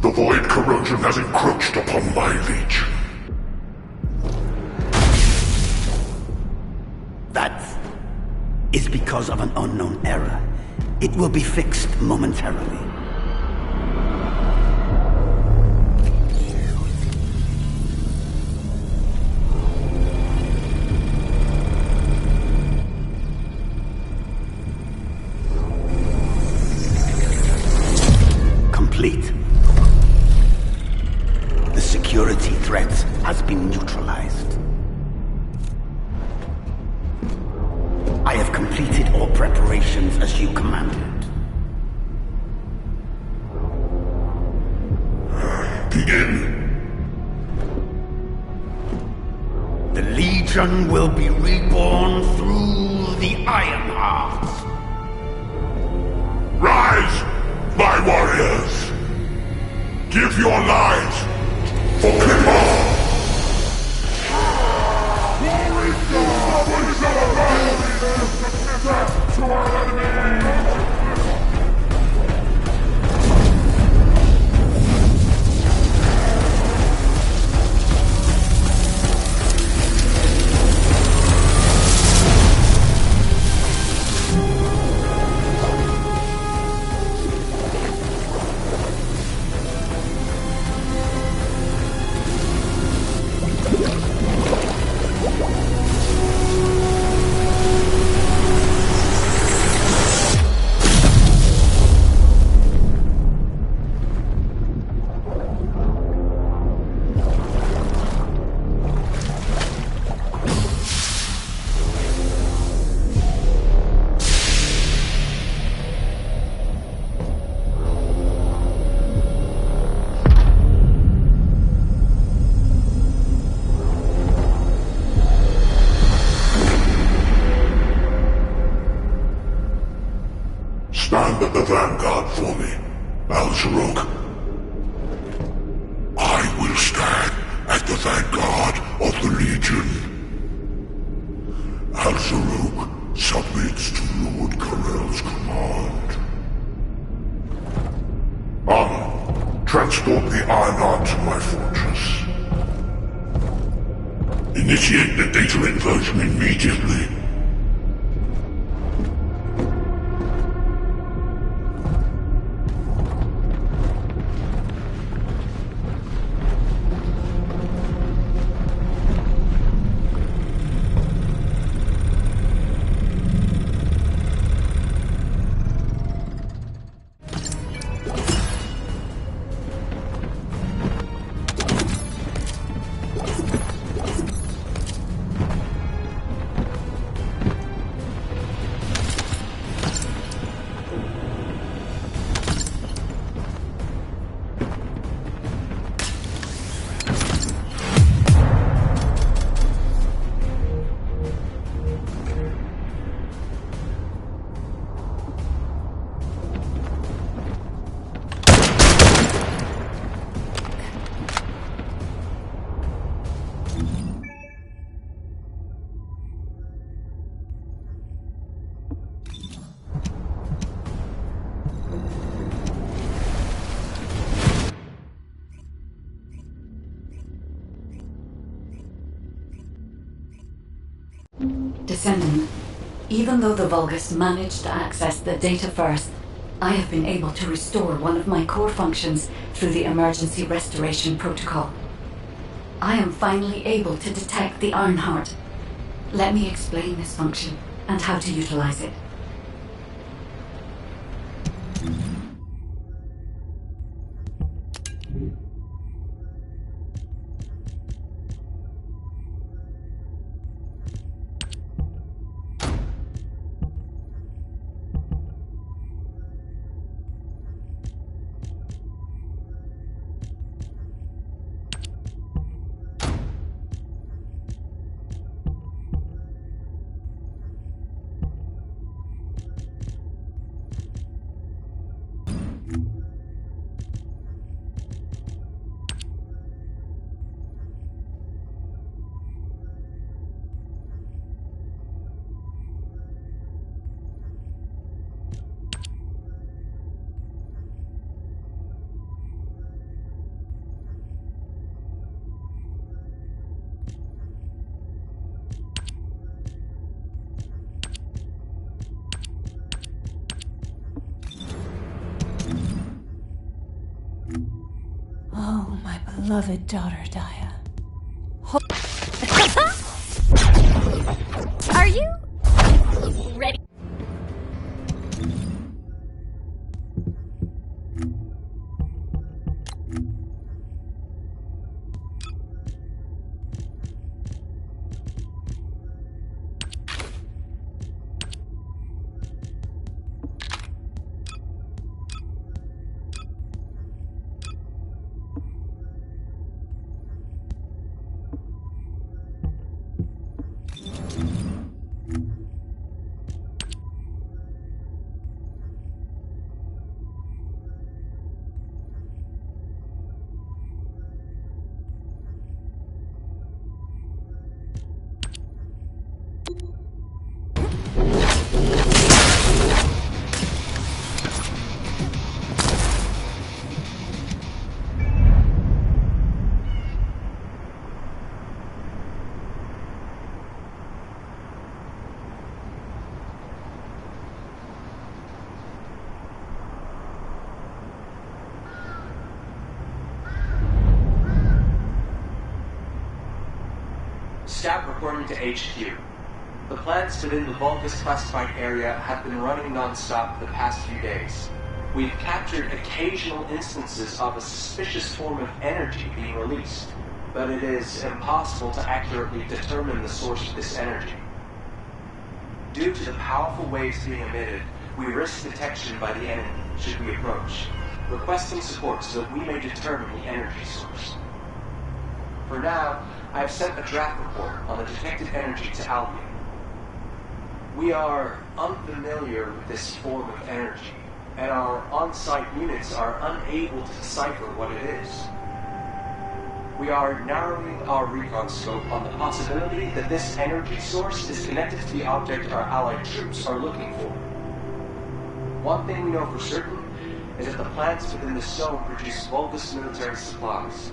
The void corrosion has encroached upon my legion. That is because of an unknown error. It will be fixed momentarily. Complete. The security threat has been neutralized. I have completed all preparations as you commanded. Begin. The Legion will be reborn through the Iron Heart. Rise, my warriors! Give your lives for Clipper! To our enemy! for me, Al-Zarok. I will stand as the vanguard of the Legion. Al-Zarok submits to Lord Karel's command. Armor, transport the Ironheart to my fortress. Initiate the data inversion immediately. Descendant, even though the Vulgus managed to access the data first, I have been able to restore one of my core functions through the emergency restoration protocol. I am finally able to detect the Ironheart. Let me explain this function and how to utilize it. Oh, my beloved daughter, Daya. Are you ready? Stat reporting to HQ. The plants within the Vulgus classified area have been running non-stop the past few days. We've captured occasional instances of a suspicious form of energy being released, but it is impossible to accurately determine the source of this energy. Due to the powerful waves being emitted, we risk detection by the enemy should we approach, requesting support so that we may determine the energy source. For now, I have sent a draft report on the detected energy to Albion. We are unfamiliar with this form of energy, and our on-site units are unable to decipher what it is. We are narrowing our recon scope on the possibility that this energy source is connected to the object our allied troops are looking for. One thing we know for certain is that the plants within the zone produce Vulgus military supplies.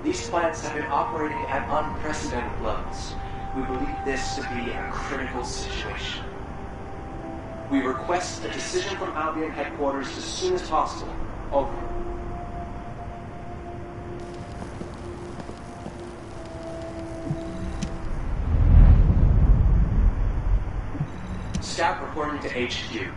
These plants have been operating at unprecedented levels. We believe this to be a critical situation. We request a decision from Albion headquarters as soon as possible. Over. Staff reporting to HQ.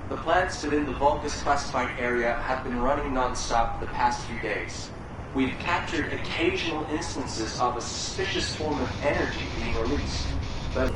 The plants within the Vulgus classified area have been running non-stop the past few days. We've captured occasional instances of a suspicious form of energy being released, but...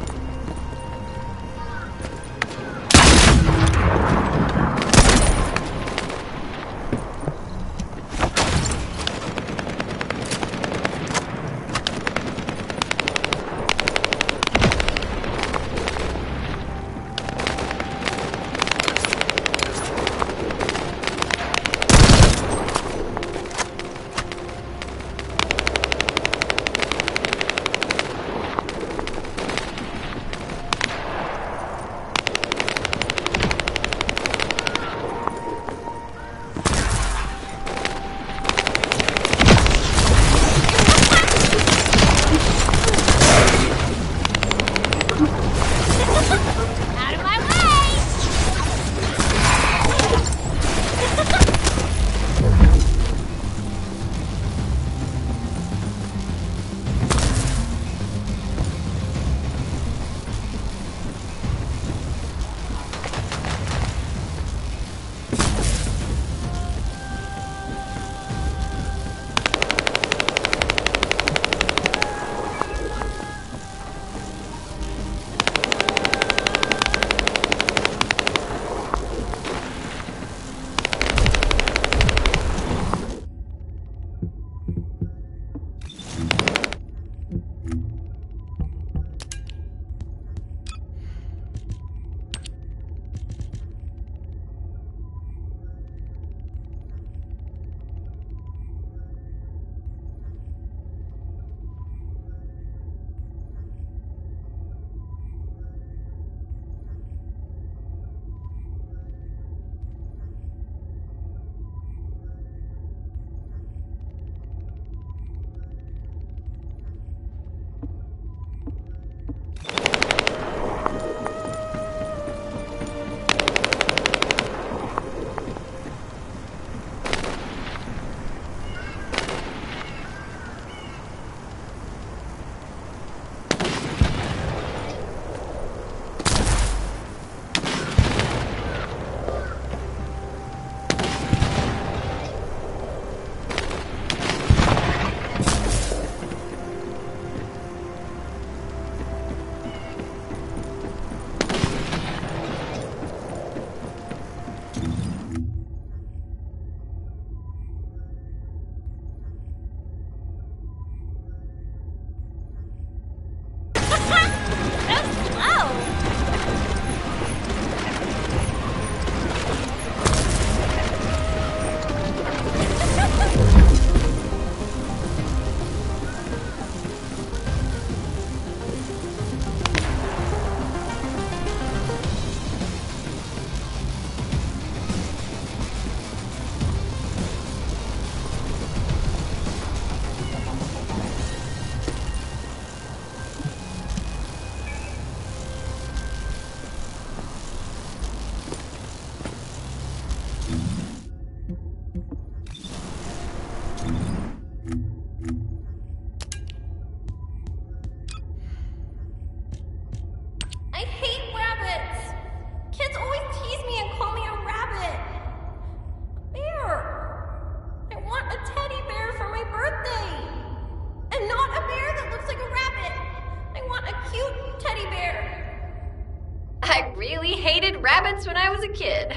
rabbits when I was a kid.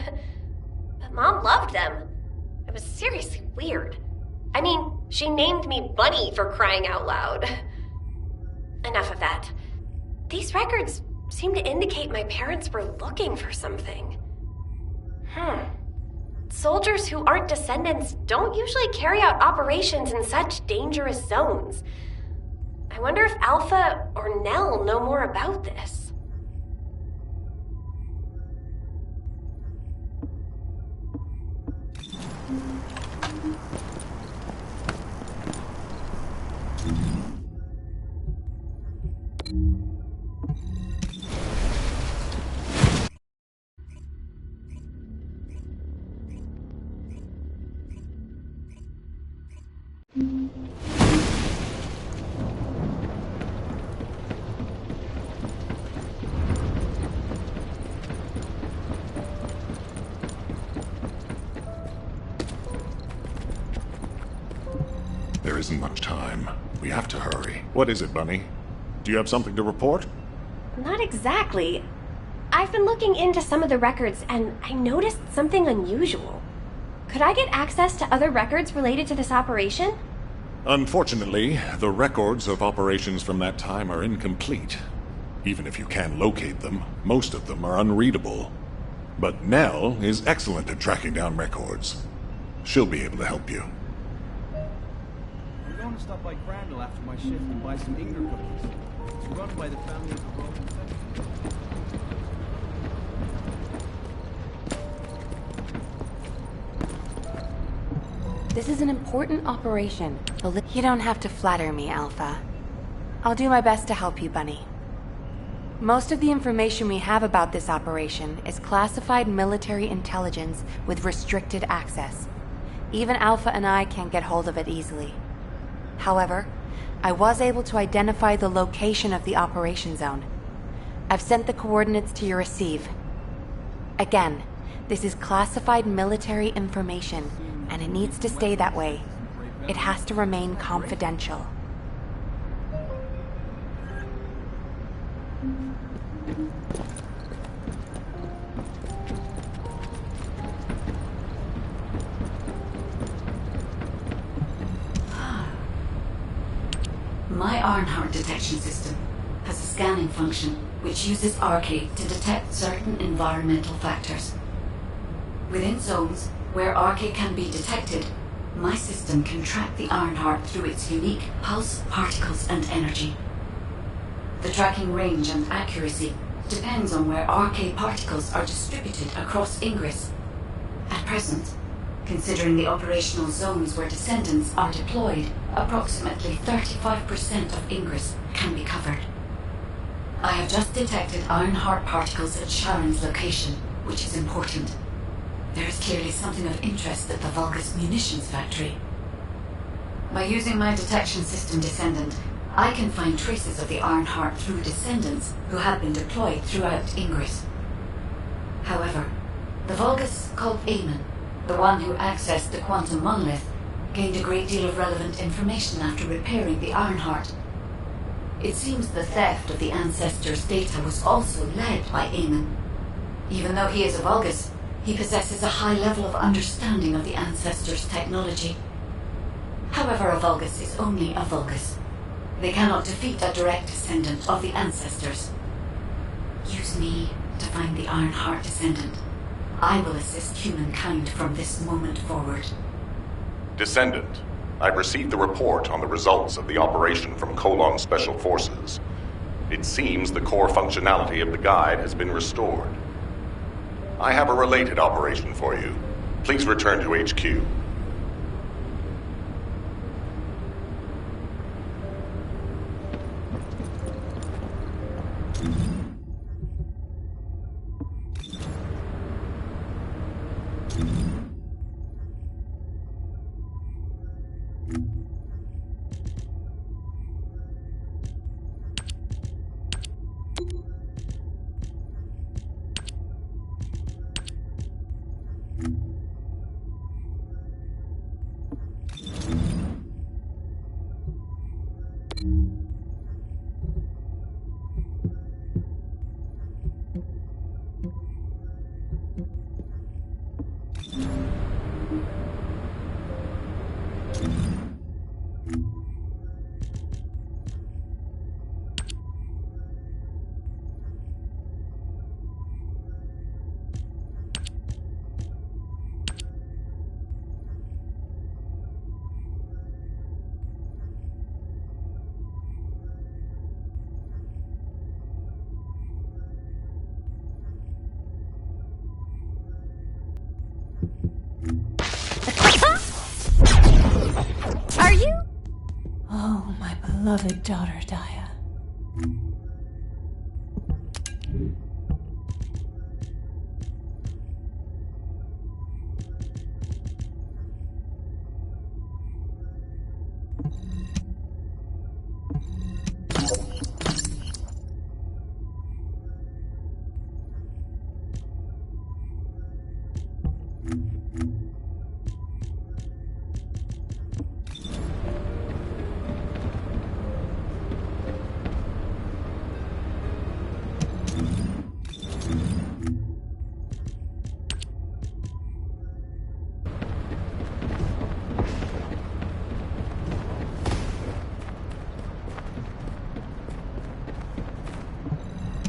But Mom loved them. It was seriously weird. I mean, she named me Bunny for crying out loud. Enough of that. These records seem to indicate my parents were looking for something. Soldiers who aren't descendants don't usually carry out operations in such dangerous zones. I wonder if Alpha or Nell know more about this. There isn't much time. We have to hurry. What is it, Bunny? Do you have something to report? Not exactly. I've been looking into some of the records and I noticed something unusual. Could I get access to other records related to this operation? Unfortunately, the records of operations from that time are incomplete. Even if you can locate them, most of them are unreadable. But Nell is excellent at tracking down records. She'll be able to help you. I'm going to stop by Crandall after my shift and buy some Inger cookies. It's run by the family of the Roman Senate. This is an important operation. You don't have to flatter me, Alpha. I'll do my best to help you, Bunny. Most of the information we have about this operation is classified military intelligence with restricted access. Even Alpha and I can't get hold of it easily. However, I was able to identify the location of the operation zone. I've sent the coordinates to your receive. Again, this is classified military information, and it needs to stay that way. It has to remain confidential. My Ironheart detection system has a scanning function which uses Arcade to detect certain environmental factors. Within zones where Arcade can be detected, my system can track the Ironheart through its unique pulse, particles, and energy. The tracking range and accuracy depends on where Arcade particles are distributed across Ingress. At present, considering the operational zones where descendants are deployed, approximately 35% of Ingress can be covered. I have just detected Ironheart particles at Sharon's location, which is important. There is clearly something of interest at the Vulgus munitions factory. By using my detection system Descendant, I can find traces of the Ironheart through descendants who have been deployed throughout Ingress. However, the Vulgus called Eamon, the one who accessed the quantum monolith, gained a great deal of relevant information after repairing the Ironheart. It seems the theft of the Ancestors' data was also led by Eamon. Even though he is a Vulgus, he possesses a high level of understanding of the Ancestors' technology. However, a Vulgus is only a Vulgus. They cannot defeat a direct descendant of the Ancestors. Use me to find the Ironheart descendant. I will assist humankind from this moment forward. Descendant, I've received the report on the results of the operation from Colon Special Forces. It seems the core functionality of the guide has been restored. I have a related operation for you. Please return to HQ. Oh, my beloved daughter, Daya.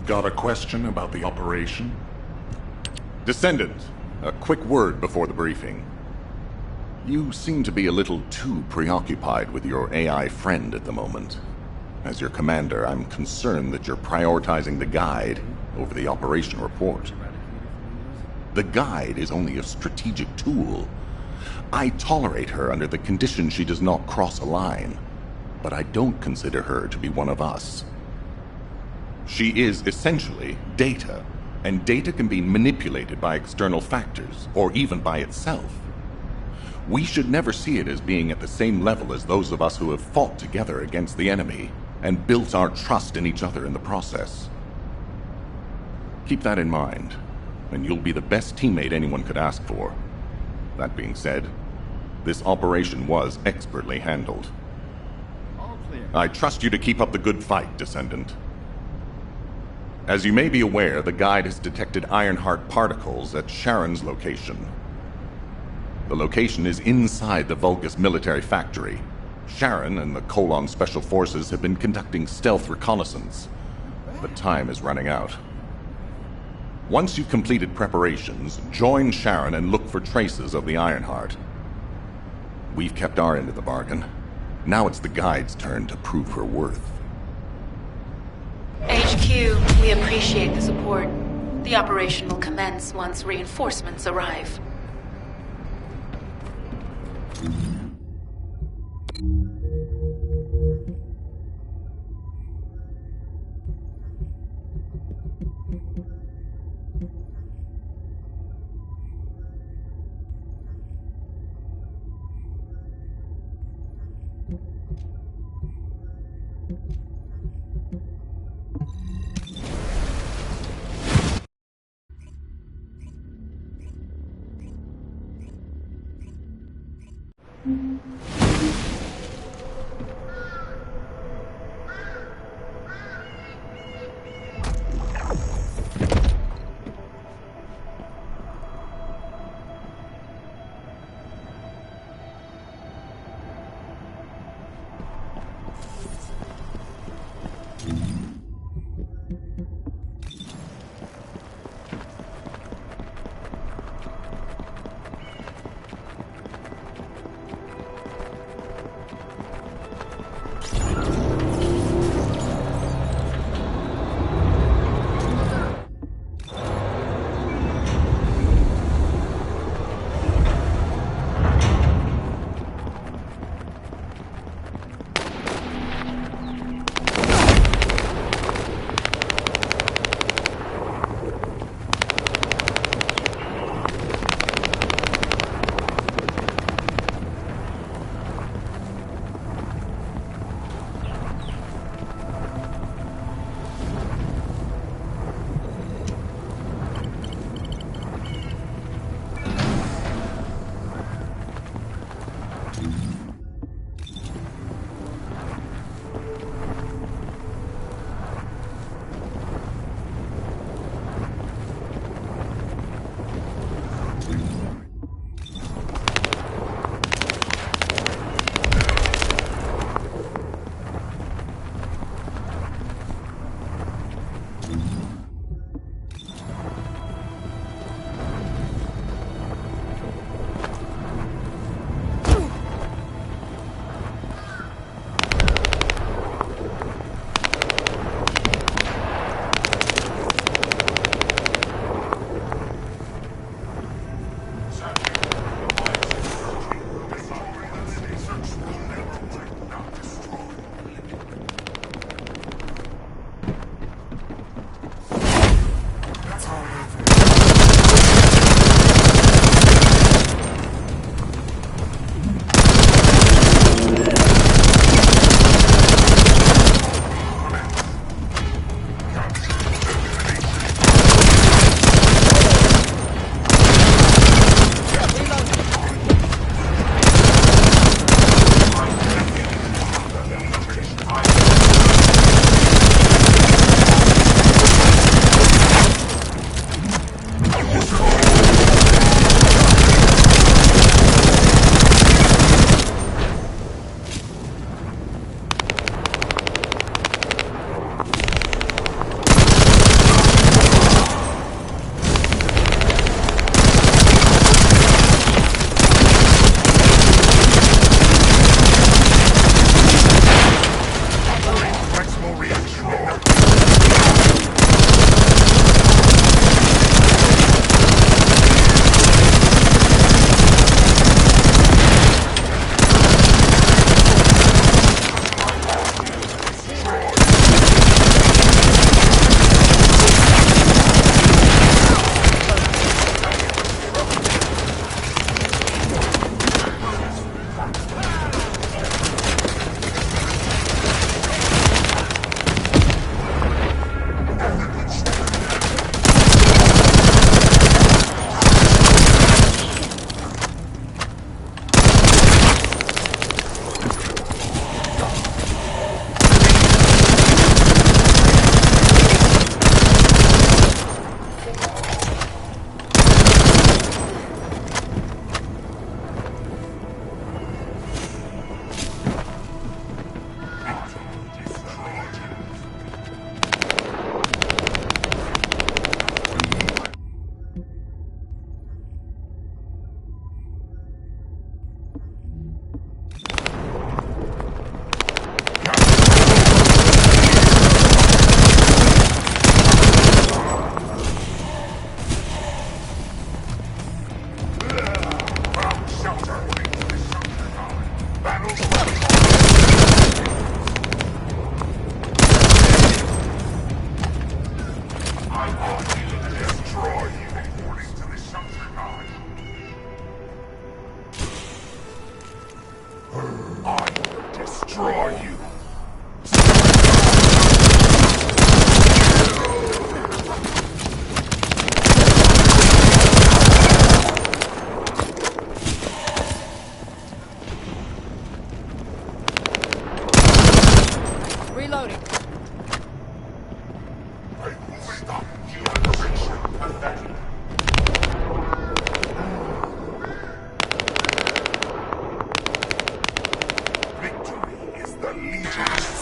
Got a question about the operation? Descendant, a quick word before the briefing. You seem to be a little too preoccupied with your AI friend at the moment. As your commander, I'm concerned that you're prioritizing the guide over the operation report. The guide is only a strategic tool. I tolerate her under the condition she does not cross a line, but I don't consider her to be one of us. She is essentially data, and data can be manipulated by external factors, or even by itself. We should never see it as being at the same level as those of us who have fought together against the enemy, and built our trust in each other in the process. Keep that in mind, and you'll be the best teammate anyone could ask for. That being said, this operation was expertly handled. All clear. I trust you to keep up the good fight, Descendant. As you may be aware, the guide has detected Ironheart particles at Sharon's location. The location is inside the Vulgus military factory. Sharon and the Colon Special Forces have been conducting stealth reconnaissance, but time is running out. Once you've completed preparations, join Sharon and look for traces of the Ironheart. We've kept our end of the bargain. Now it's the guide's turn to prove her worth. HQ, we appreciate the support. The operation will commence once reinforcements arrive. Reloading. Stop the operation. Victory is the Legion's.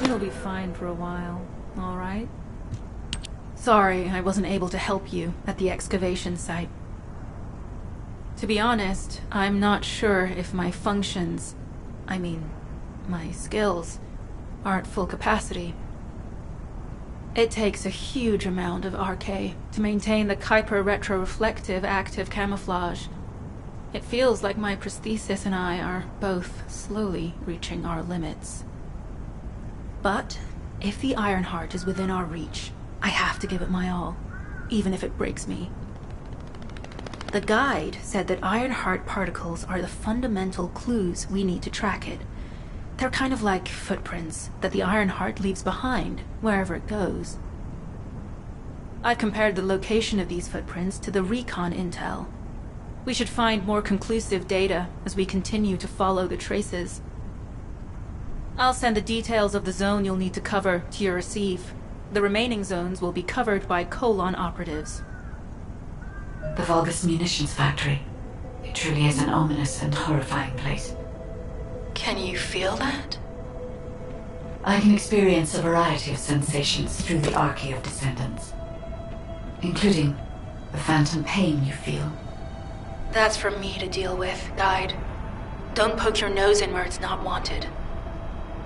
You'll be fine for a while, all right? Sorry I wasn't able to help you at the excavation site. To be honest, I'm not sure if my functions, my skills, are at full capacity. It takes a huge amount of RK to maintain the Kuiper retroreflective active camouflage. It feels like my prosthesis and I are both slowly reaching our limits. But if the Ironheart is within our reach, I have to give it my all, even if it breaks me. The guide said that Ironheart particles are the fundamental clues we need to track it. They're kind of like footprints that the Ironheart leaves behind, wherever it goes. I've compared the location of these footprints to the recon intel. We should find more conclusive data as we continue to follow the traces. I'll send the details of the zone you'll need to cover to your receive. The remaining zones will be covered by Colon operatives. The Vulgus munitions factory. It truly is an ominous and horrifying place. Can you feel that? I can experience a variety of sensations through the Archae of Descendants, including the phantom pain you feel. That's for me to deal with, Guide. Don't poke your nose in where it's not wanted.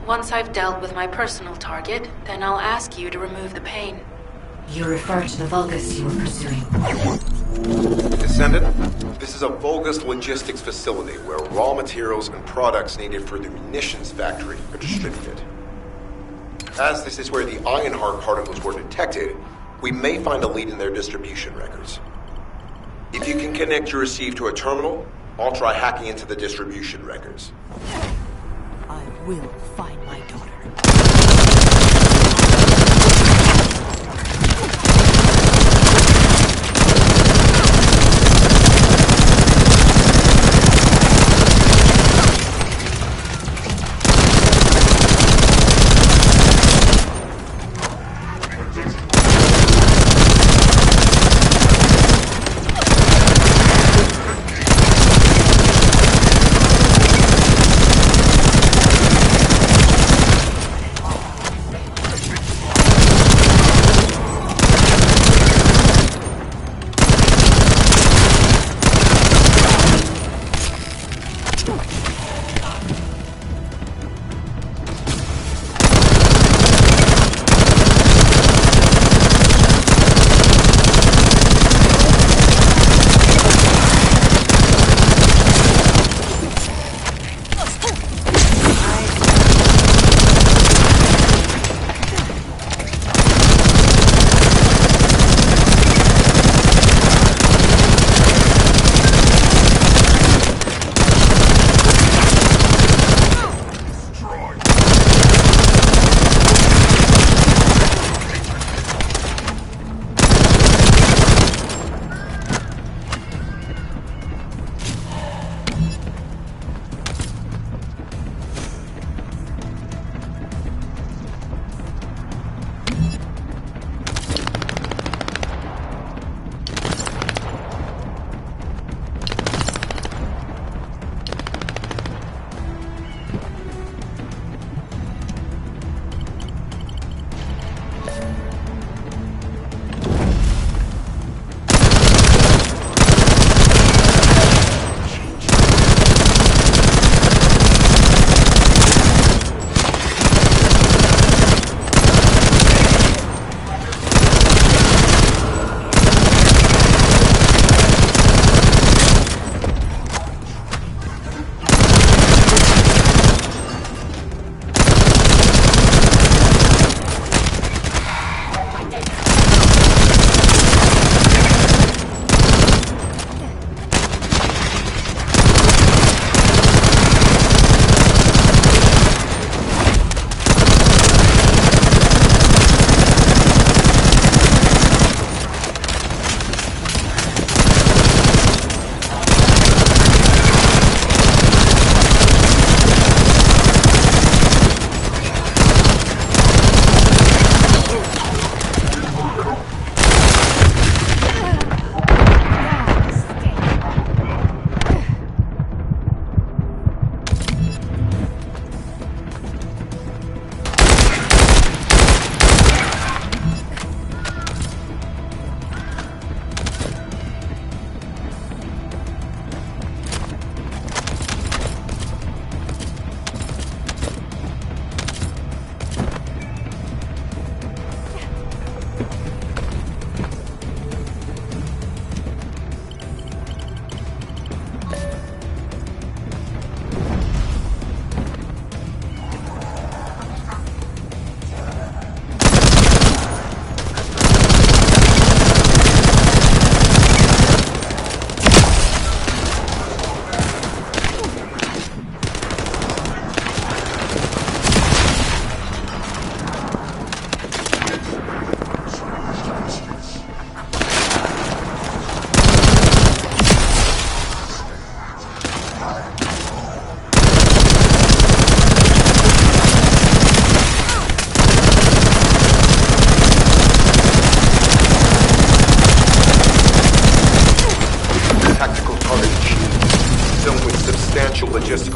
Once I've dealt with my personal target, then I'll ask you to remove the pain. You refer to the Vulgus you were pursuing. Descendant, this is a Vulgus logistics facility where raw materials and products needed for the munitions factory are distributed. As this is where the Ironheart particles were detected, we may find a lead in their distribution records. If you can connect your receive to a terminal, I'll try hacking into the distribution records. I will find my daughter.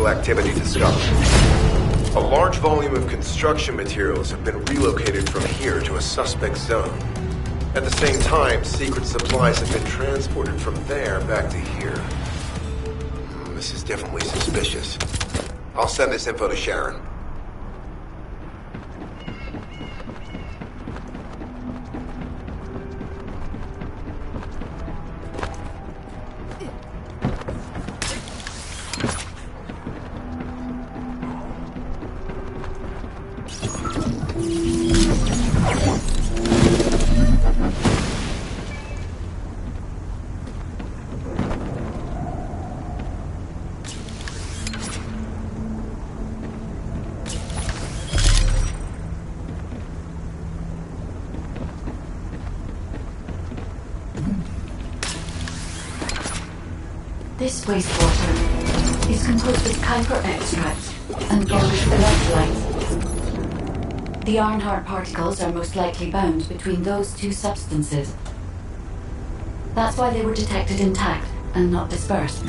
illegal activity discovered. A large volume of construction materials have been relocated from here to a suspect zone. At the same time, secret supplies have been transported from there back to here. This is definitely suspicious. I'll send this info to Sharon. This wastewater is composed of Kuiper extracts and Volgus electrolytes. The Ironheart particles are most likely bound between those two substances. That's why they were detected intact and not dispersed.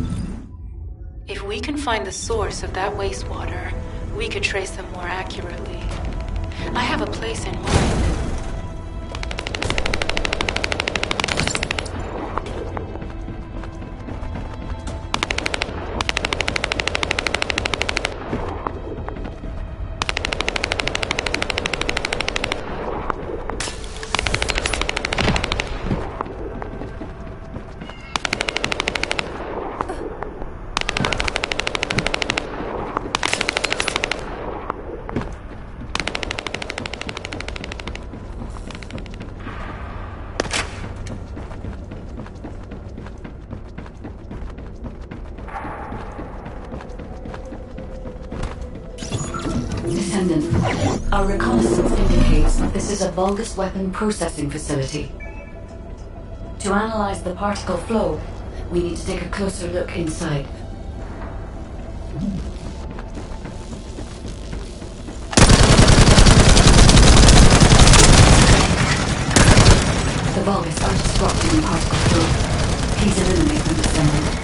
If we can find the source of that wastewater, we could trace them more accurately. I have a place in mind. Descendant, our reconnaissance indicates this is a Vulgus weapon processing facility. To analyze the particle flow, we need to take a closer look inside. The Vulgus are disrupting the particle flow. Please eliminate them, Descendant.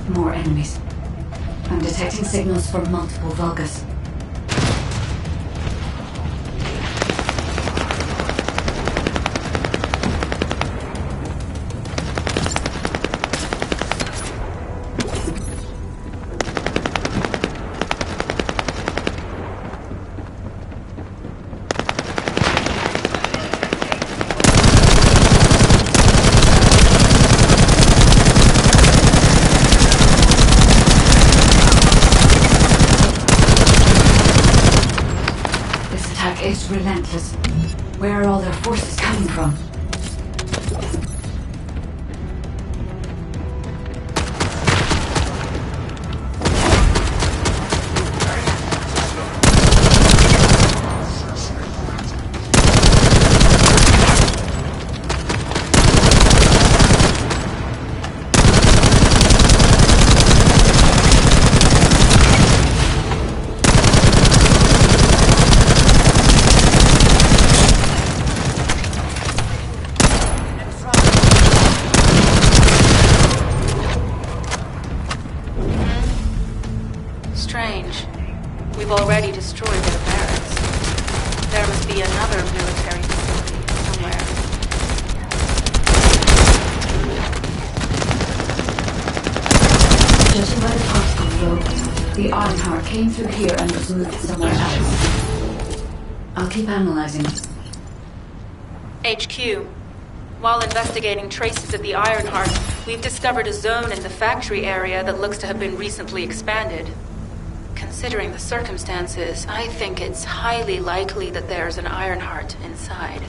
More enemies. I'm detecting signals from multiple Vulgus. Is relentless. Where are all their forces coming from? Strange. We've already destroyed their barracks. There must be another military facility somewhere. Judging by the particle flow, the Ironheart came through here and was moved somewhere else. I'll keep analyzing. HQ. While investigating traces of the Ironheart, we've discovered a zone in the factory area that looks to have been recently expanded. Considering the circumstances, I think it's highly likely that there's an Ironheart inside.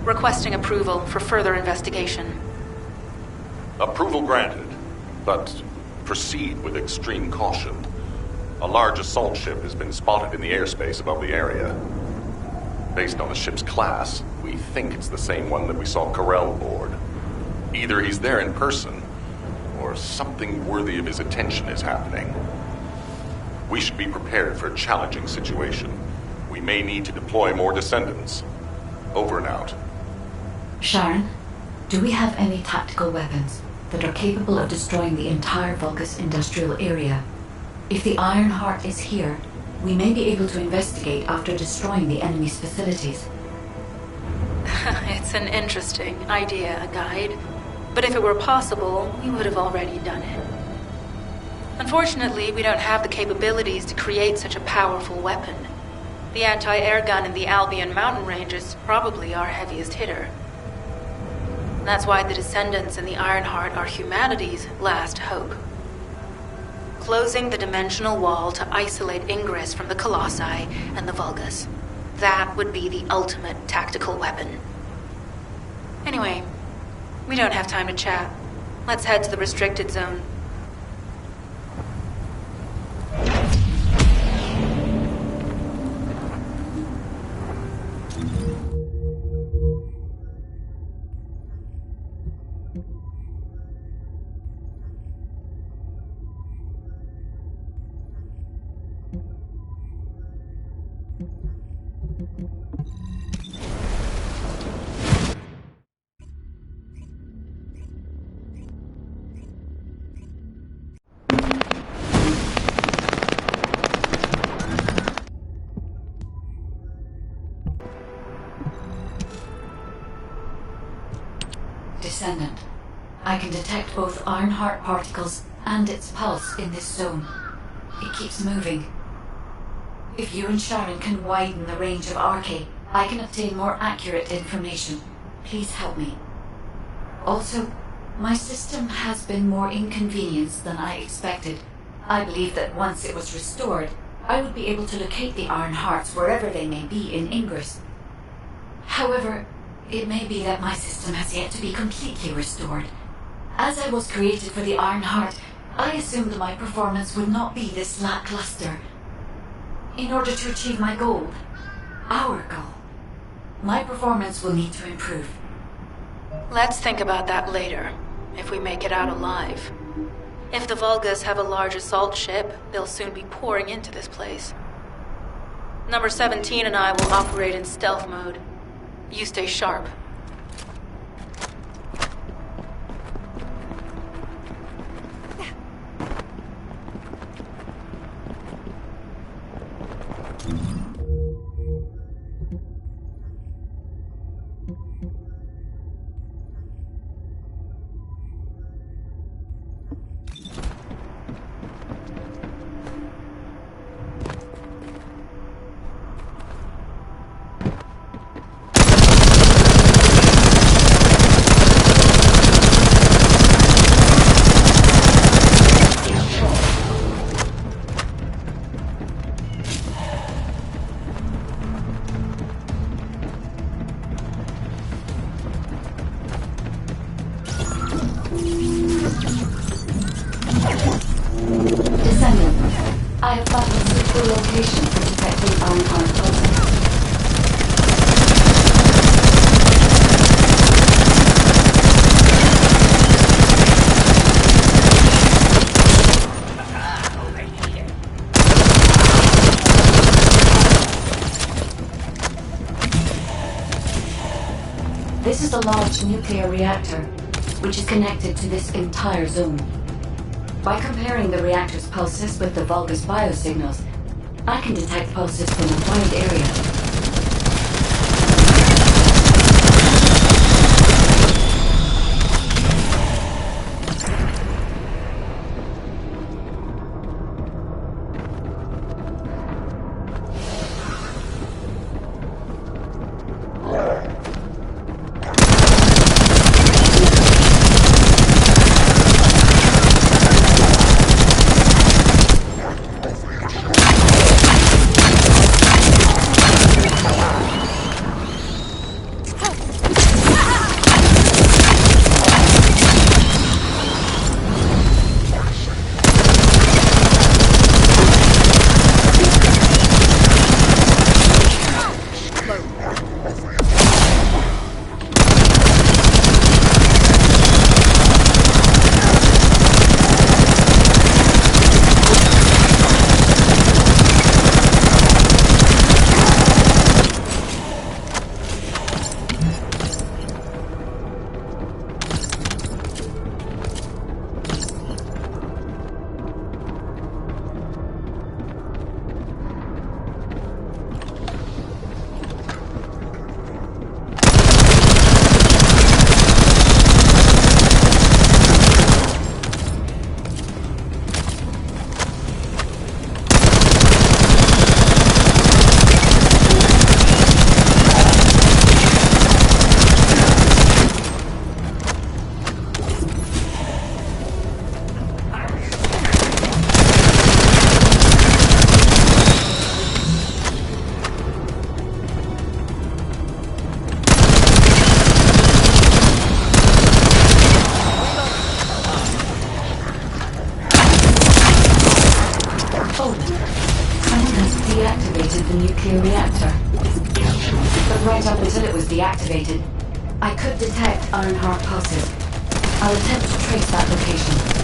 Requesting approval for further investigation. Approval granted, but proceed with extreme caution. A large assault ship has been spotted in the airspace above the area. Based on the ship's class, we think it's the same one that we saw Corell aboard. Either he's there in person, or something worthy of his attention is happening. We should be prepared for a challenging situation. We may need to deploy more descendants. Over and out. Sharon, do we have any tactical weapons that are capable of destroying the entire Vulgus industrial area? If the Iron Heart is here, we may be able to investigate after destroying the enemy's facilities. It's an interesting idea, Guide. But if it were possible, we would have already done it. Unfortunately, we don't have the capabilities to create such a powerful weapon. The anti-air gun in the Albion mountain range is probably our heaviest hitter. That's why the Descendants and the Ironheart are humanity's last hope. Closing the dimensional wall to isolate Ingress from the Colossi and the Vulgus. That would be the ultimate tactical weapon. Anyway, we don't have time to chat. Let's head to the restricted zone. Descendant, I can detect both Ironheart particles and its pulse in this zone. It keeps moving. If you and Sharon can widen the range of Arche, I can obtain more accurate information. Please help me. Also, my system has been more inconvenienced than I expected. I believe that once it was restored, I would be able to locate the Ironhearts wherever they may be in Ingress. However, it may be that my system has yet to be completely restored. As I was created for the Ironheart, I assumed my performance would not be this lackluster. In order to achieve my goal, our goal, my performance will need to improve. Let's think about that later, if we make it out alive. If the Vulgus have a large assault ship, they'll soon be pouring into this place. Number 17 and I will operate in stealth mode. You stay sharp. I have found a suitable location for detecting Ironheart pulses. This is a large nuclear reactor, which is connected to this entire zone. By comparing the reactor's pulses with the Vulgus biosignals, I can detect pulses from a wide area. nuclear reactor. But right up until it was deactivated, I could detect Ironheart pulses. I'll attempt to trace that location.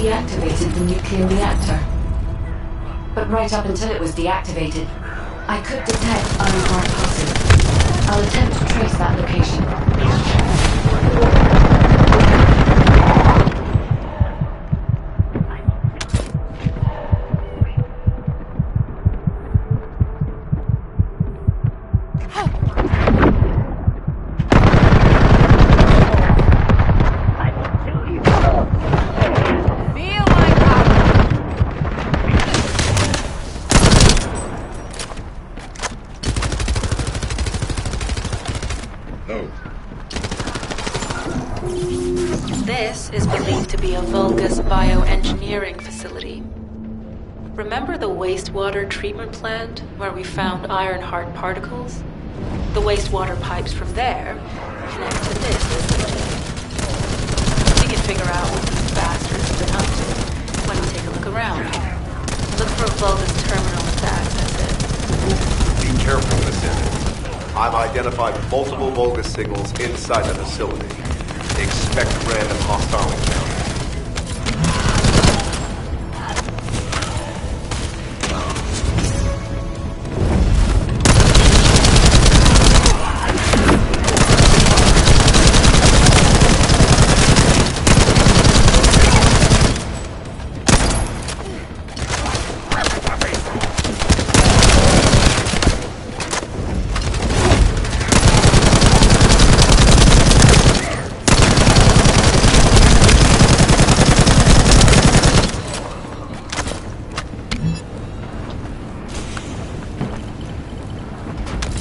Deactivated the nuclear reactor. But right up until it was deactivated, I could detect Ironheart pulses. I'll attempt to trace that location. This is believed to be a Vulgus bioengineering facility. Remember the wastewater treatment plant where we found Ironheart particles? The wastewater pipes from there connect to this facility. We can figure out what these bastards have been up to when we take a look around. Look for a Vulgus terminal to access it. Be careful, Descendant. I've identified multiple Vulgus signals inside the facility. Expect random hostile encounters.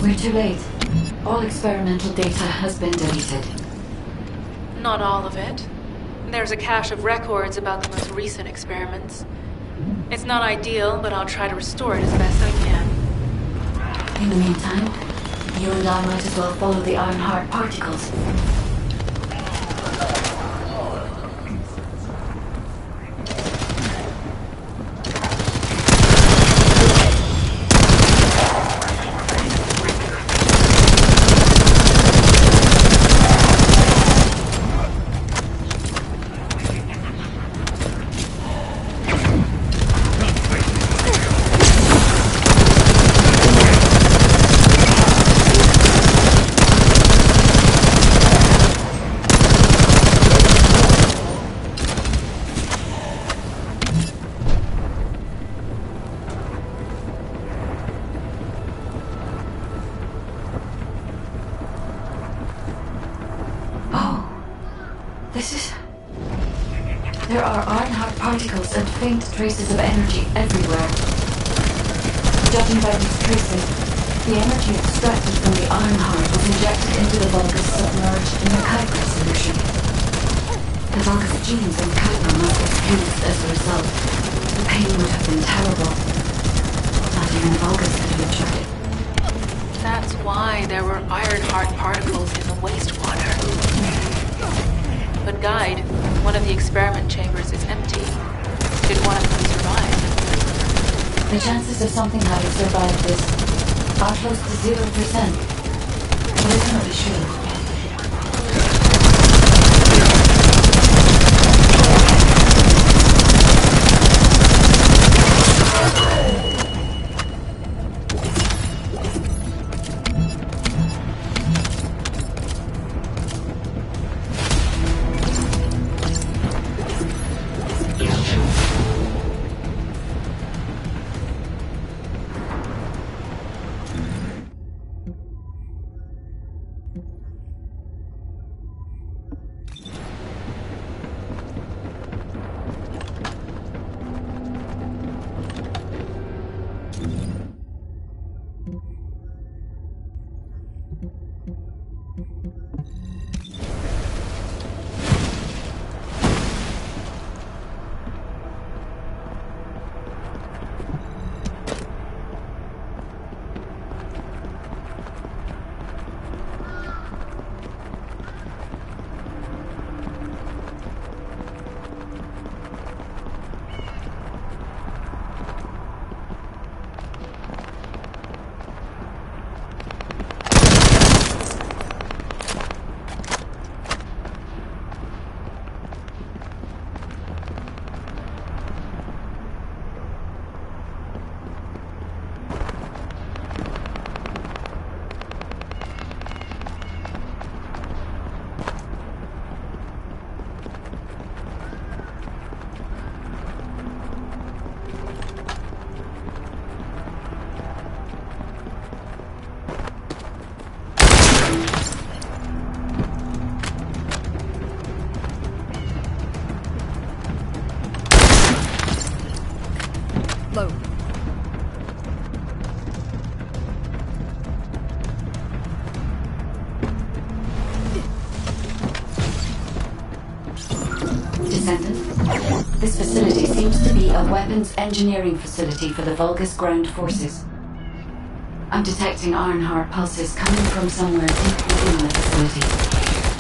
We're too late. All experimental data has been deleted. Not all of it. There's a cache of records about the most recent experiments. It's not ideal, but I'll try to restore it as best I can. In the meantime, You and I might as well follow the Ironheart particles. There are Ironheart particles and faint traces of energy everywhere. Judging by these traces, the energy extracted from the Ironheart was injected into the Vulgus submerged in the Kuiper solution. The Vulgus genes and Kuiper must have fused as a result. The pain would have been terrible. Not even Vulgus could have endured it. That's why there were Ironheart particles in the wastewater. But Guide, one of the experiment chambers is empty. Did one of them survive? The chances of something having survived this are close to 0%. But I cannot be sure. This facility seems to be a weapons engineering facility for the Vulgus ground forces. I'm detecting Ironheart pulses coming from somewhere deep within the facility.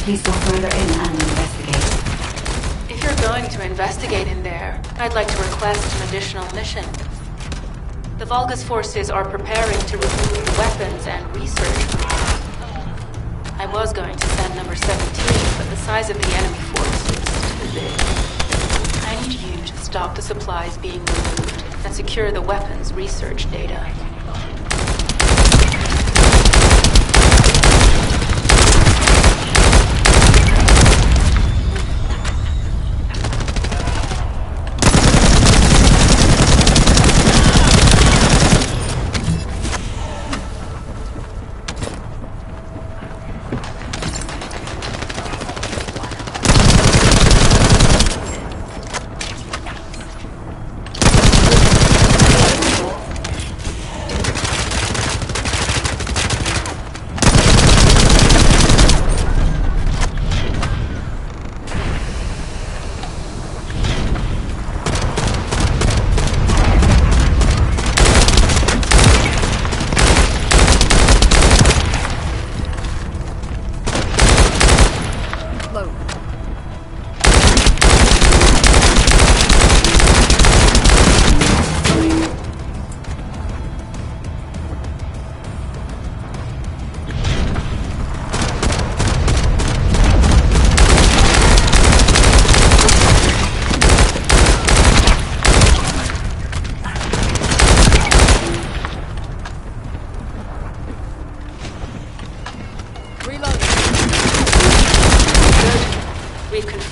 Please go further in and investigate. If you're going to investigate in there, I'd like to request an additional mission. The Vulgus forces are preparing to remove the weapons and research. I was going to send number 17, but the size of the enemy force is too big. I need you to stop the supplies being removed and secure the weapons research data.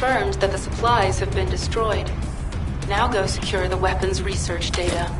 confirmed that the supplies have been destroyed. Now go secure the weapons research data.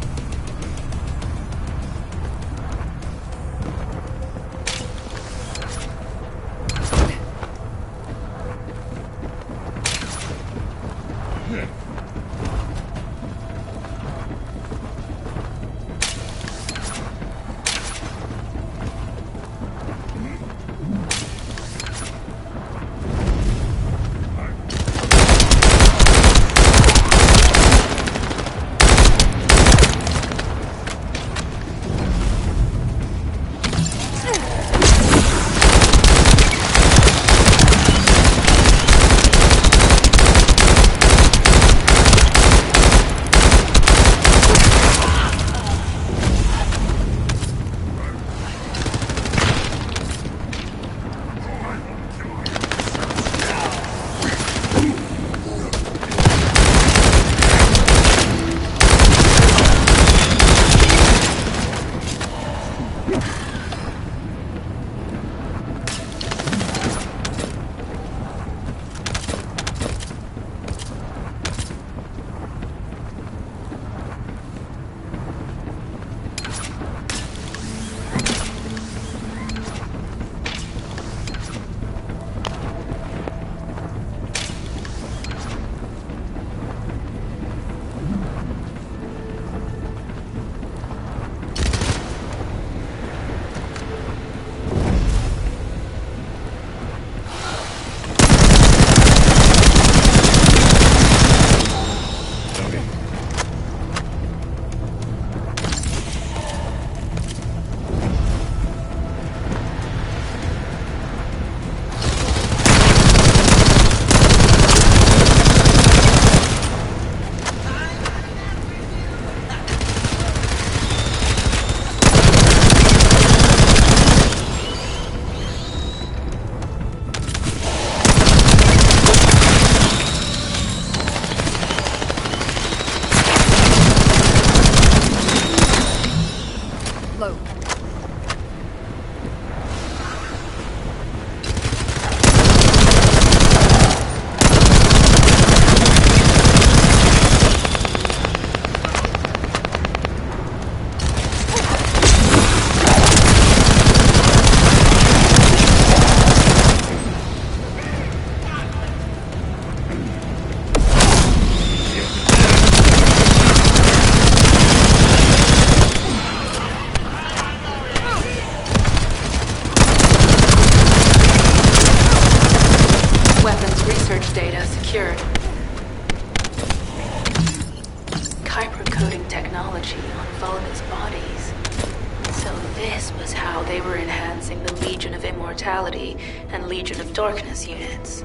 And Legion of Darkness units.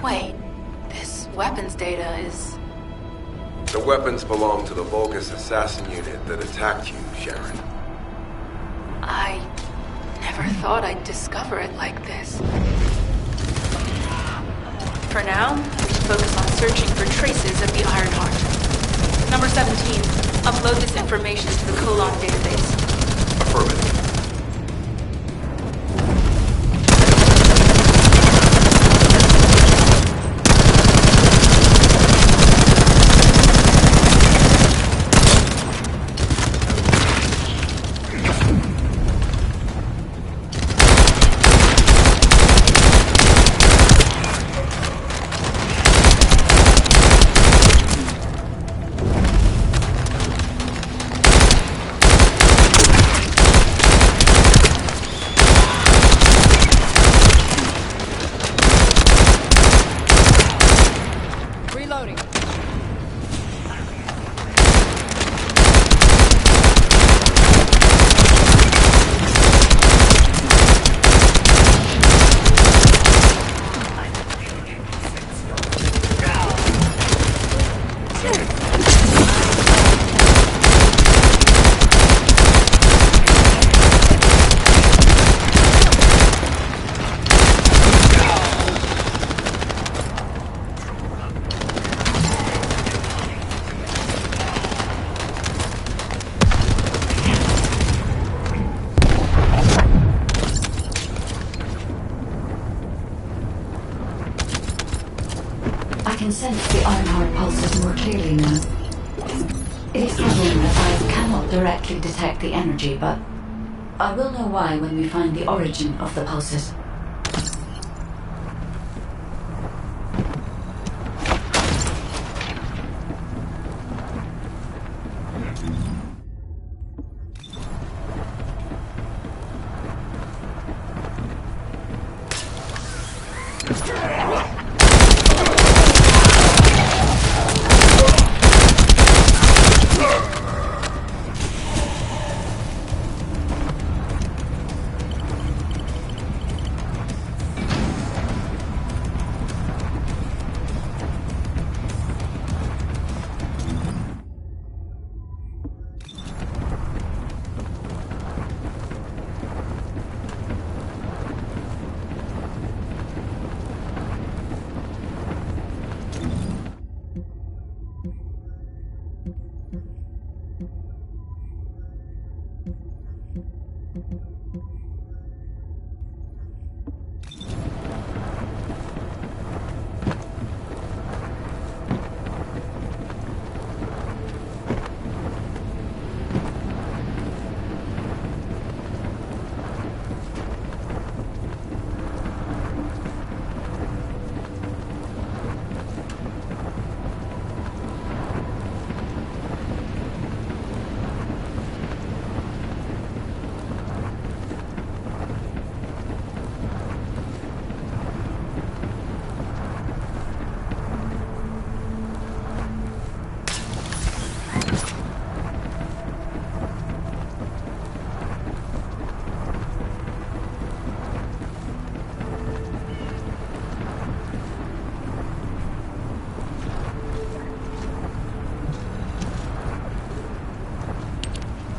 Wait, this weapons data is... The weapons belong to the Vulgus assassin unit that attacked you, Sharon. I never thought I'd discover it like this. For now, we should focus on searching for traces of the Ironheart. Number 17, upload this information to the Colon database. Affirmative. can sense the Ironheart pulses more clearly now. It is puzzling that I cannot directly detect the energy, but I will know why when we find the origin of the pulses.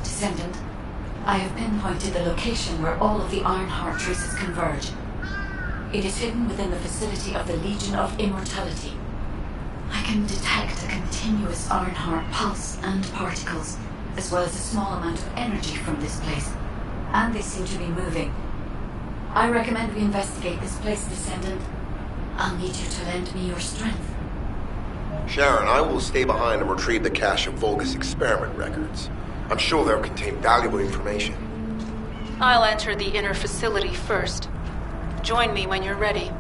Descendant, I have pinpointed the location where all of the Ironheart traces converge. It is hidden within the facility of the Legion of Immortality. I can detect a continuous Ironheart pulse and particles, as well as a small amount of energy from this place. And they seem to be moving. I recommend we investigate this place, Descendant. I'll need you to lend me your strength. Sharon, I will stay behind and retrieve the cache of Vulgus experiment records. I'm sure they'll contain valuable information. I'll enter the inner facility first. Join me when you're ready.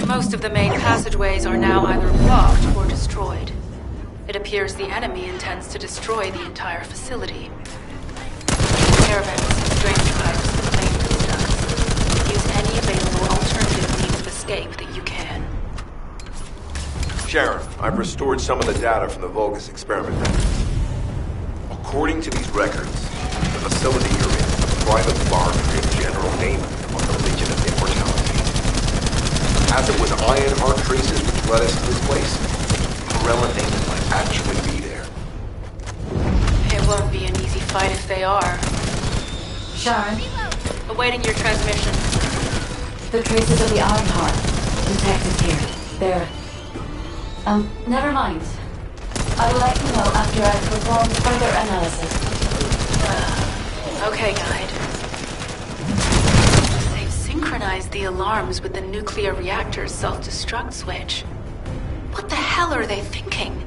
Most of the main passageways are now either blocked or destroyed. It appears the enemy intends to destroy the entire facility. Air vents and drainage pipes contain foodstuffs. Use any available alternative means of escape that you can. Sharon, I've restored some of the data from the Vulgus experiment records. According to these records, the facility you're in is a private laboratory of general name of the Legion of Immortality. As it was Ironheart traces which led us to this place, Corella Naaman might actually be there. It won't be an easy fight if they are. Sharon? Awaiting your transmission. The traces of the Ironheart detected here. They're... never mind. I will let you know after I've performed further analysis. Okay, Guide. They've synchronized the alarms with the nuclear reactor's self-destruct switch. What the hell are they thinking?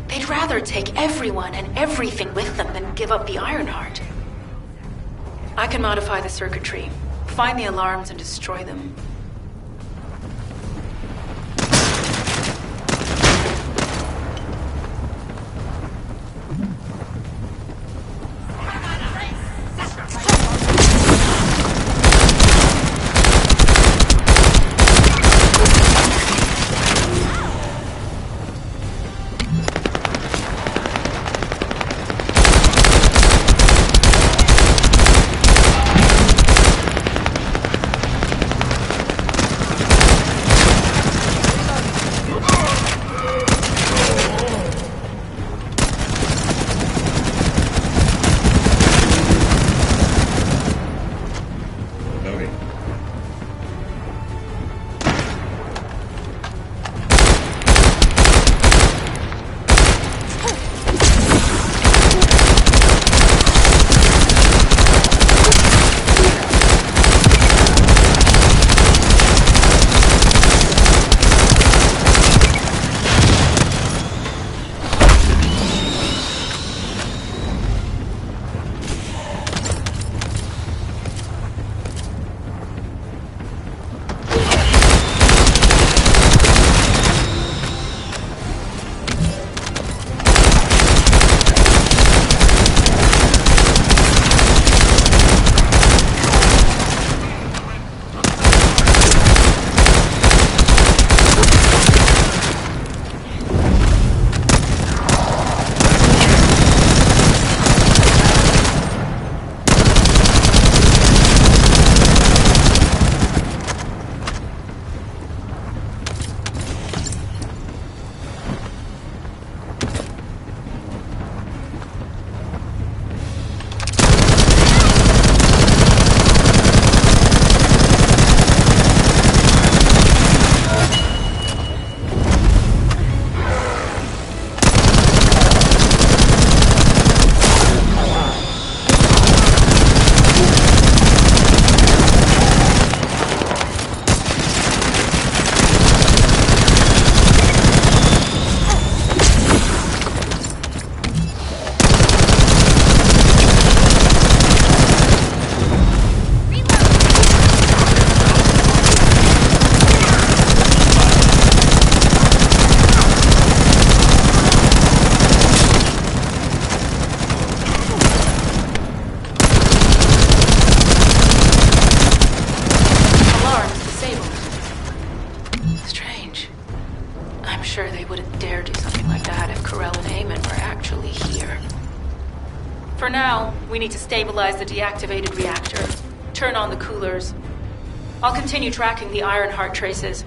They'd rather take everyone and everything with them than give up the Ironheart. I can modify the circuitry, find the alarms and destroy them. For now, we need to stabilize the deactivated reactor, turn on the coolers. I'll continue tracking the Ironheart traces.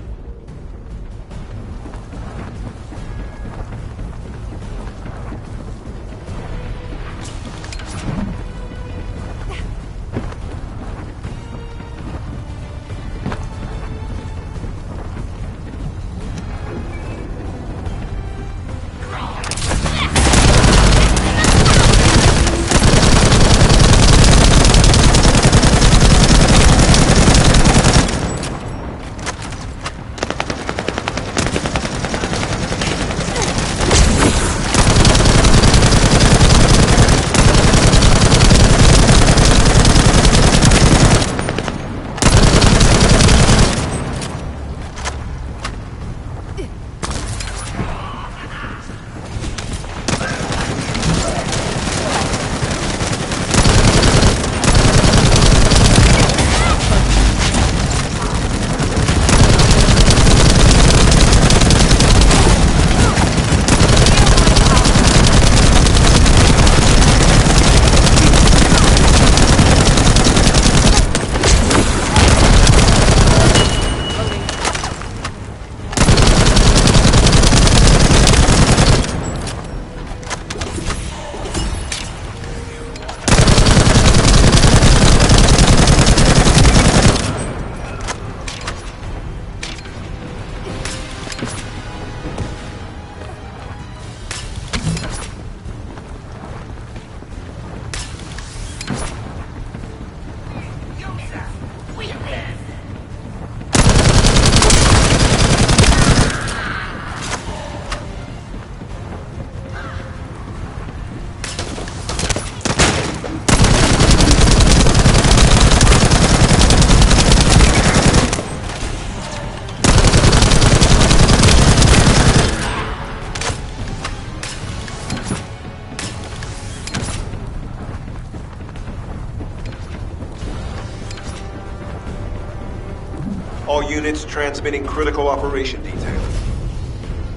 All units transmitting critical operation details.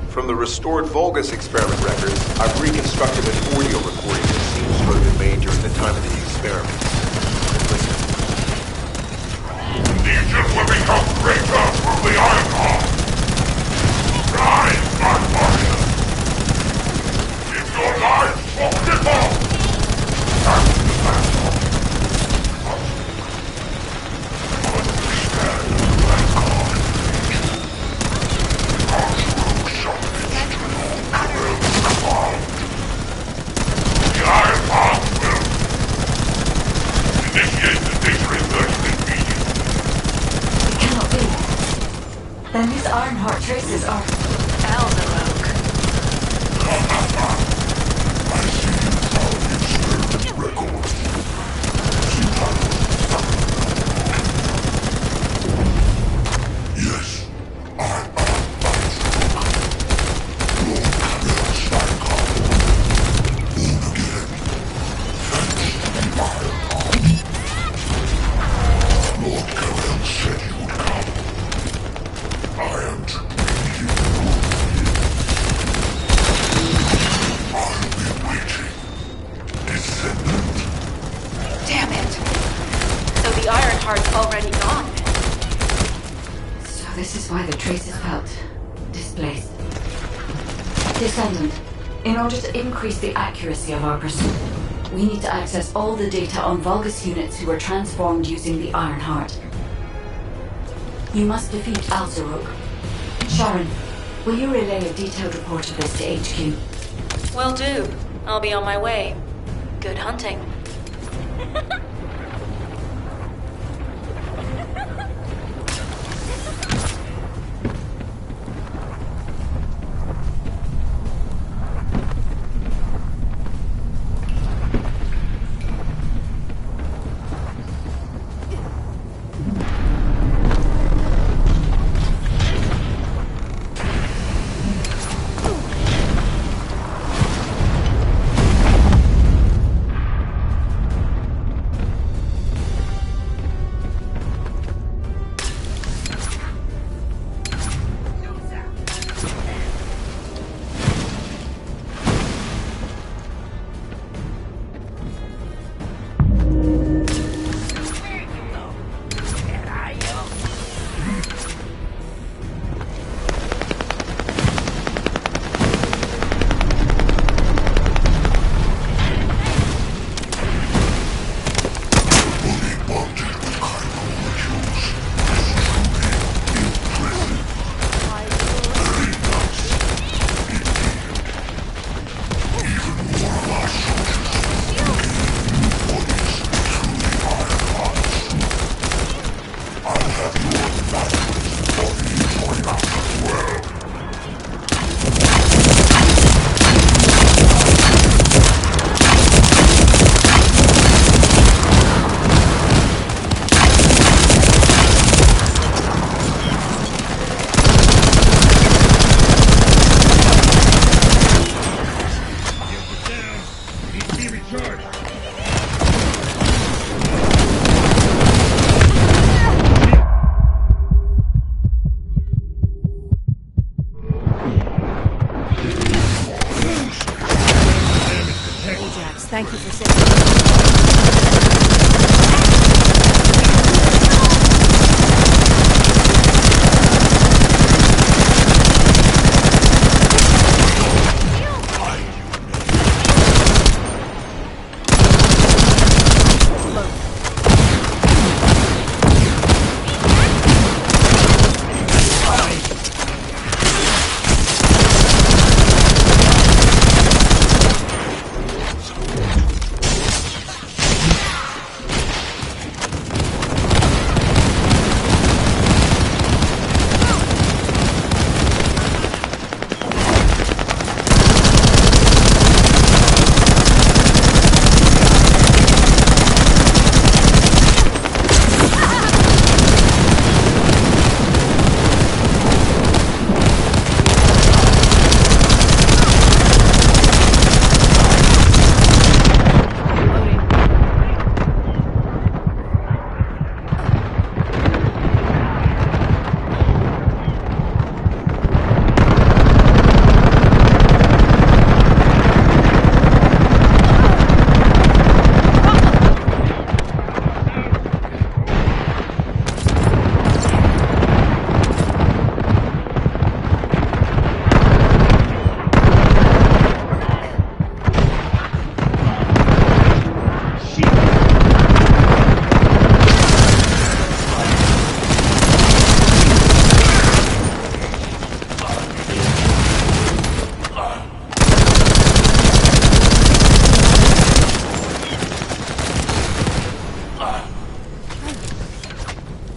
From the restored Vulgus experiment records, I've reconstructed an audio recording that seems to have been made during the time of the experiment. Listen. Legion will become greater through the Ironheart. Rise, Godfather! If your life will differ, that's the battle. Then these Ironheart traces are... Descendant, in order to increase the accuracy of our pursuit, we need to access all the data on Vulgus units who were transformed using the Ironheart. You must defeat Alzaruk. Sharon, will you relay a detailed report of this to HQ? Will do. I'll be on my way. Good hunting. Thank you for saving me.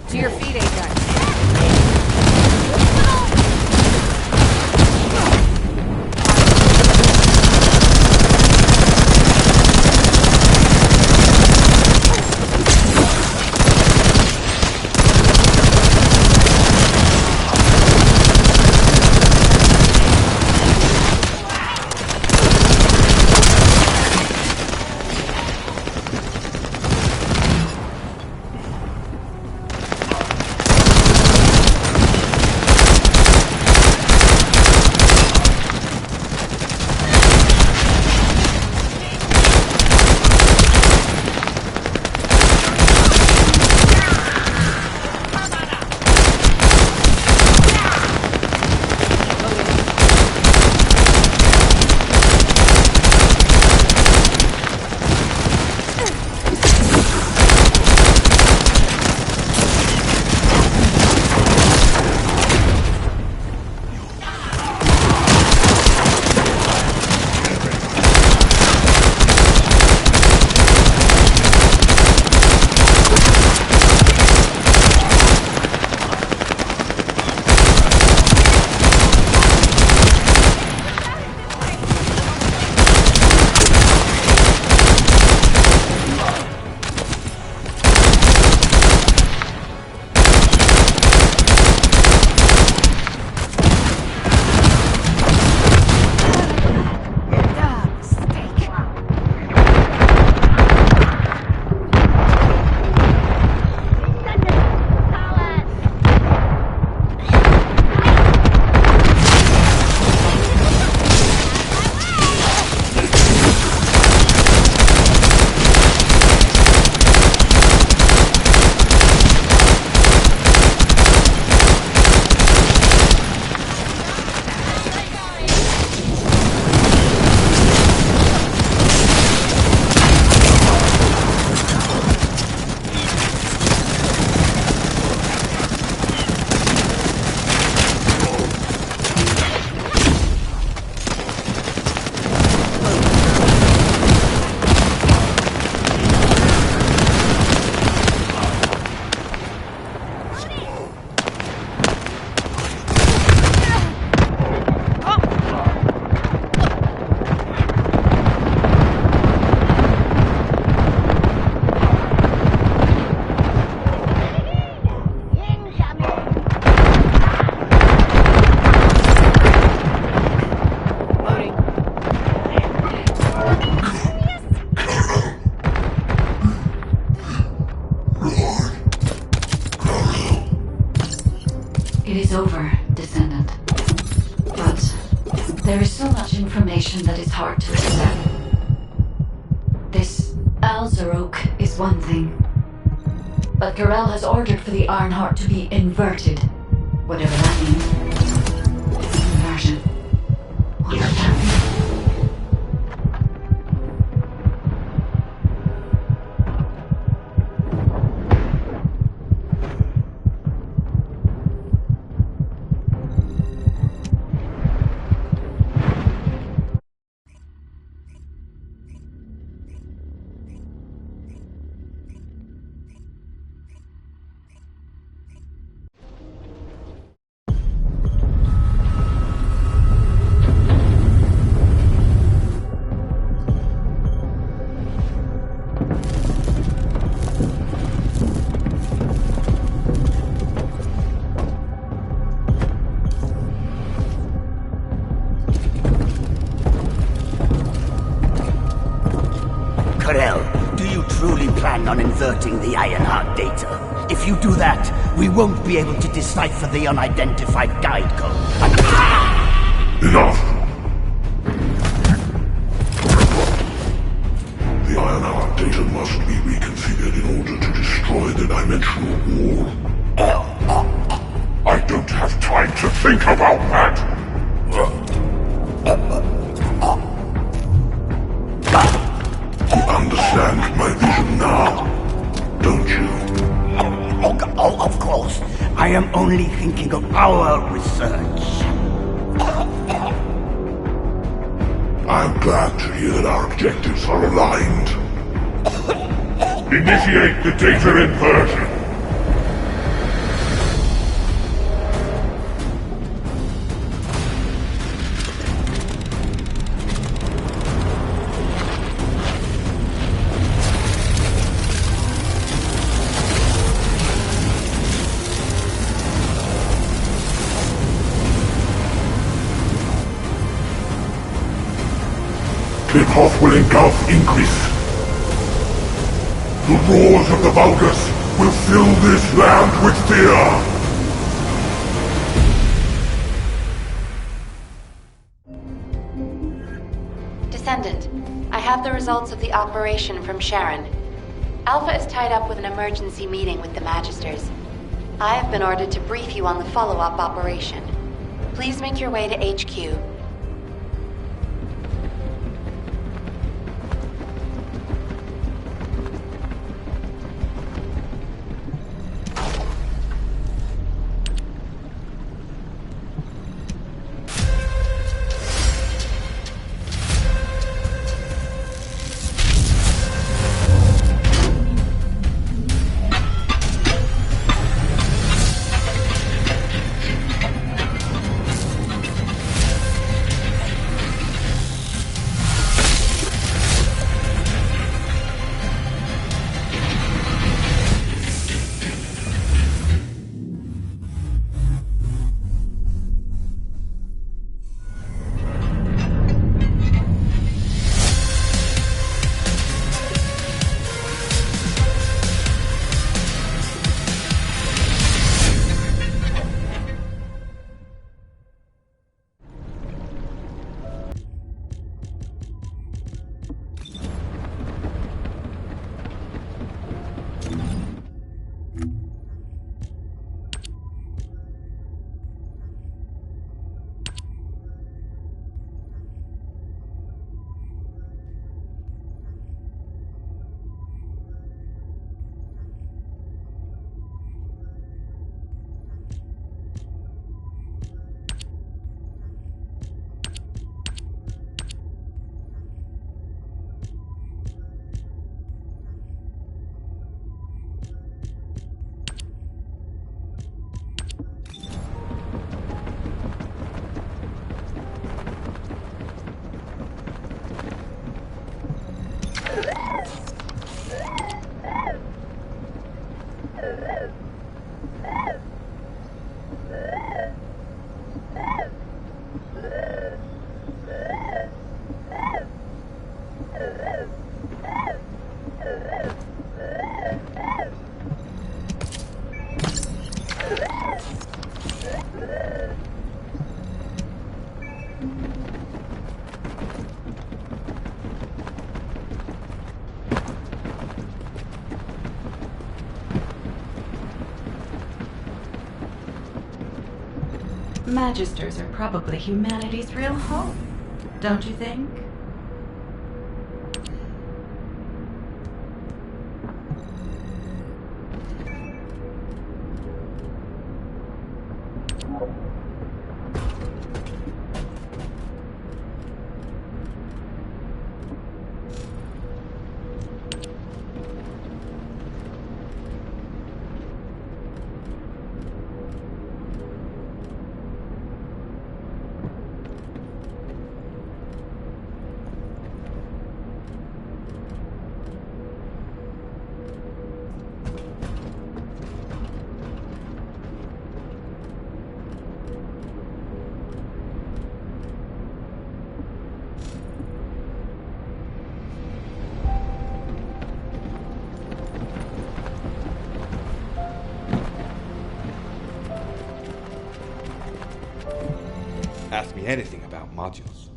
To your feet, Ajax. It is over, Descendant. But there is so much information that is hard to accept. This Alzarok is one thing. But Corel has ordered for the Ironheart to be inverted. Whatever that means. Inversion. What does that mean? On inverting the Ironheart data. If you do that, we won't be able to decipher the unidentified guide code. Enough! The Ironheart data must be reconfigured in order to destroy the dimensional wall. I don't have time to think about that! You understand my vision now, don't you? Oh, of course. I am only thinking of our research. I'm glad to hear that our objectives are aligned. Initiate the data inversion. Cliff will engulf Increase. The roars of the Vulgus will fill this land with fear! Descendant, I have the results of the operation from Sharon. Alpha is tied up with an emergency meeting with the Magisters. I have been ordered to brief you on the follow-up operation. Please make your way to HQ. Magisters are probably humanity's real hope, don't you think? Ask me anything about modules.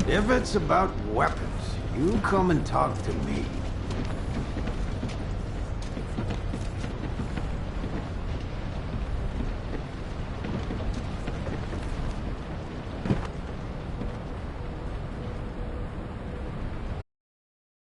If it's about weapons, you come and talk to me.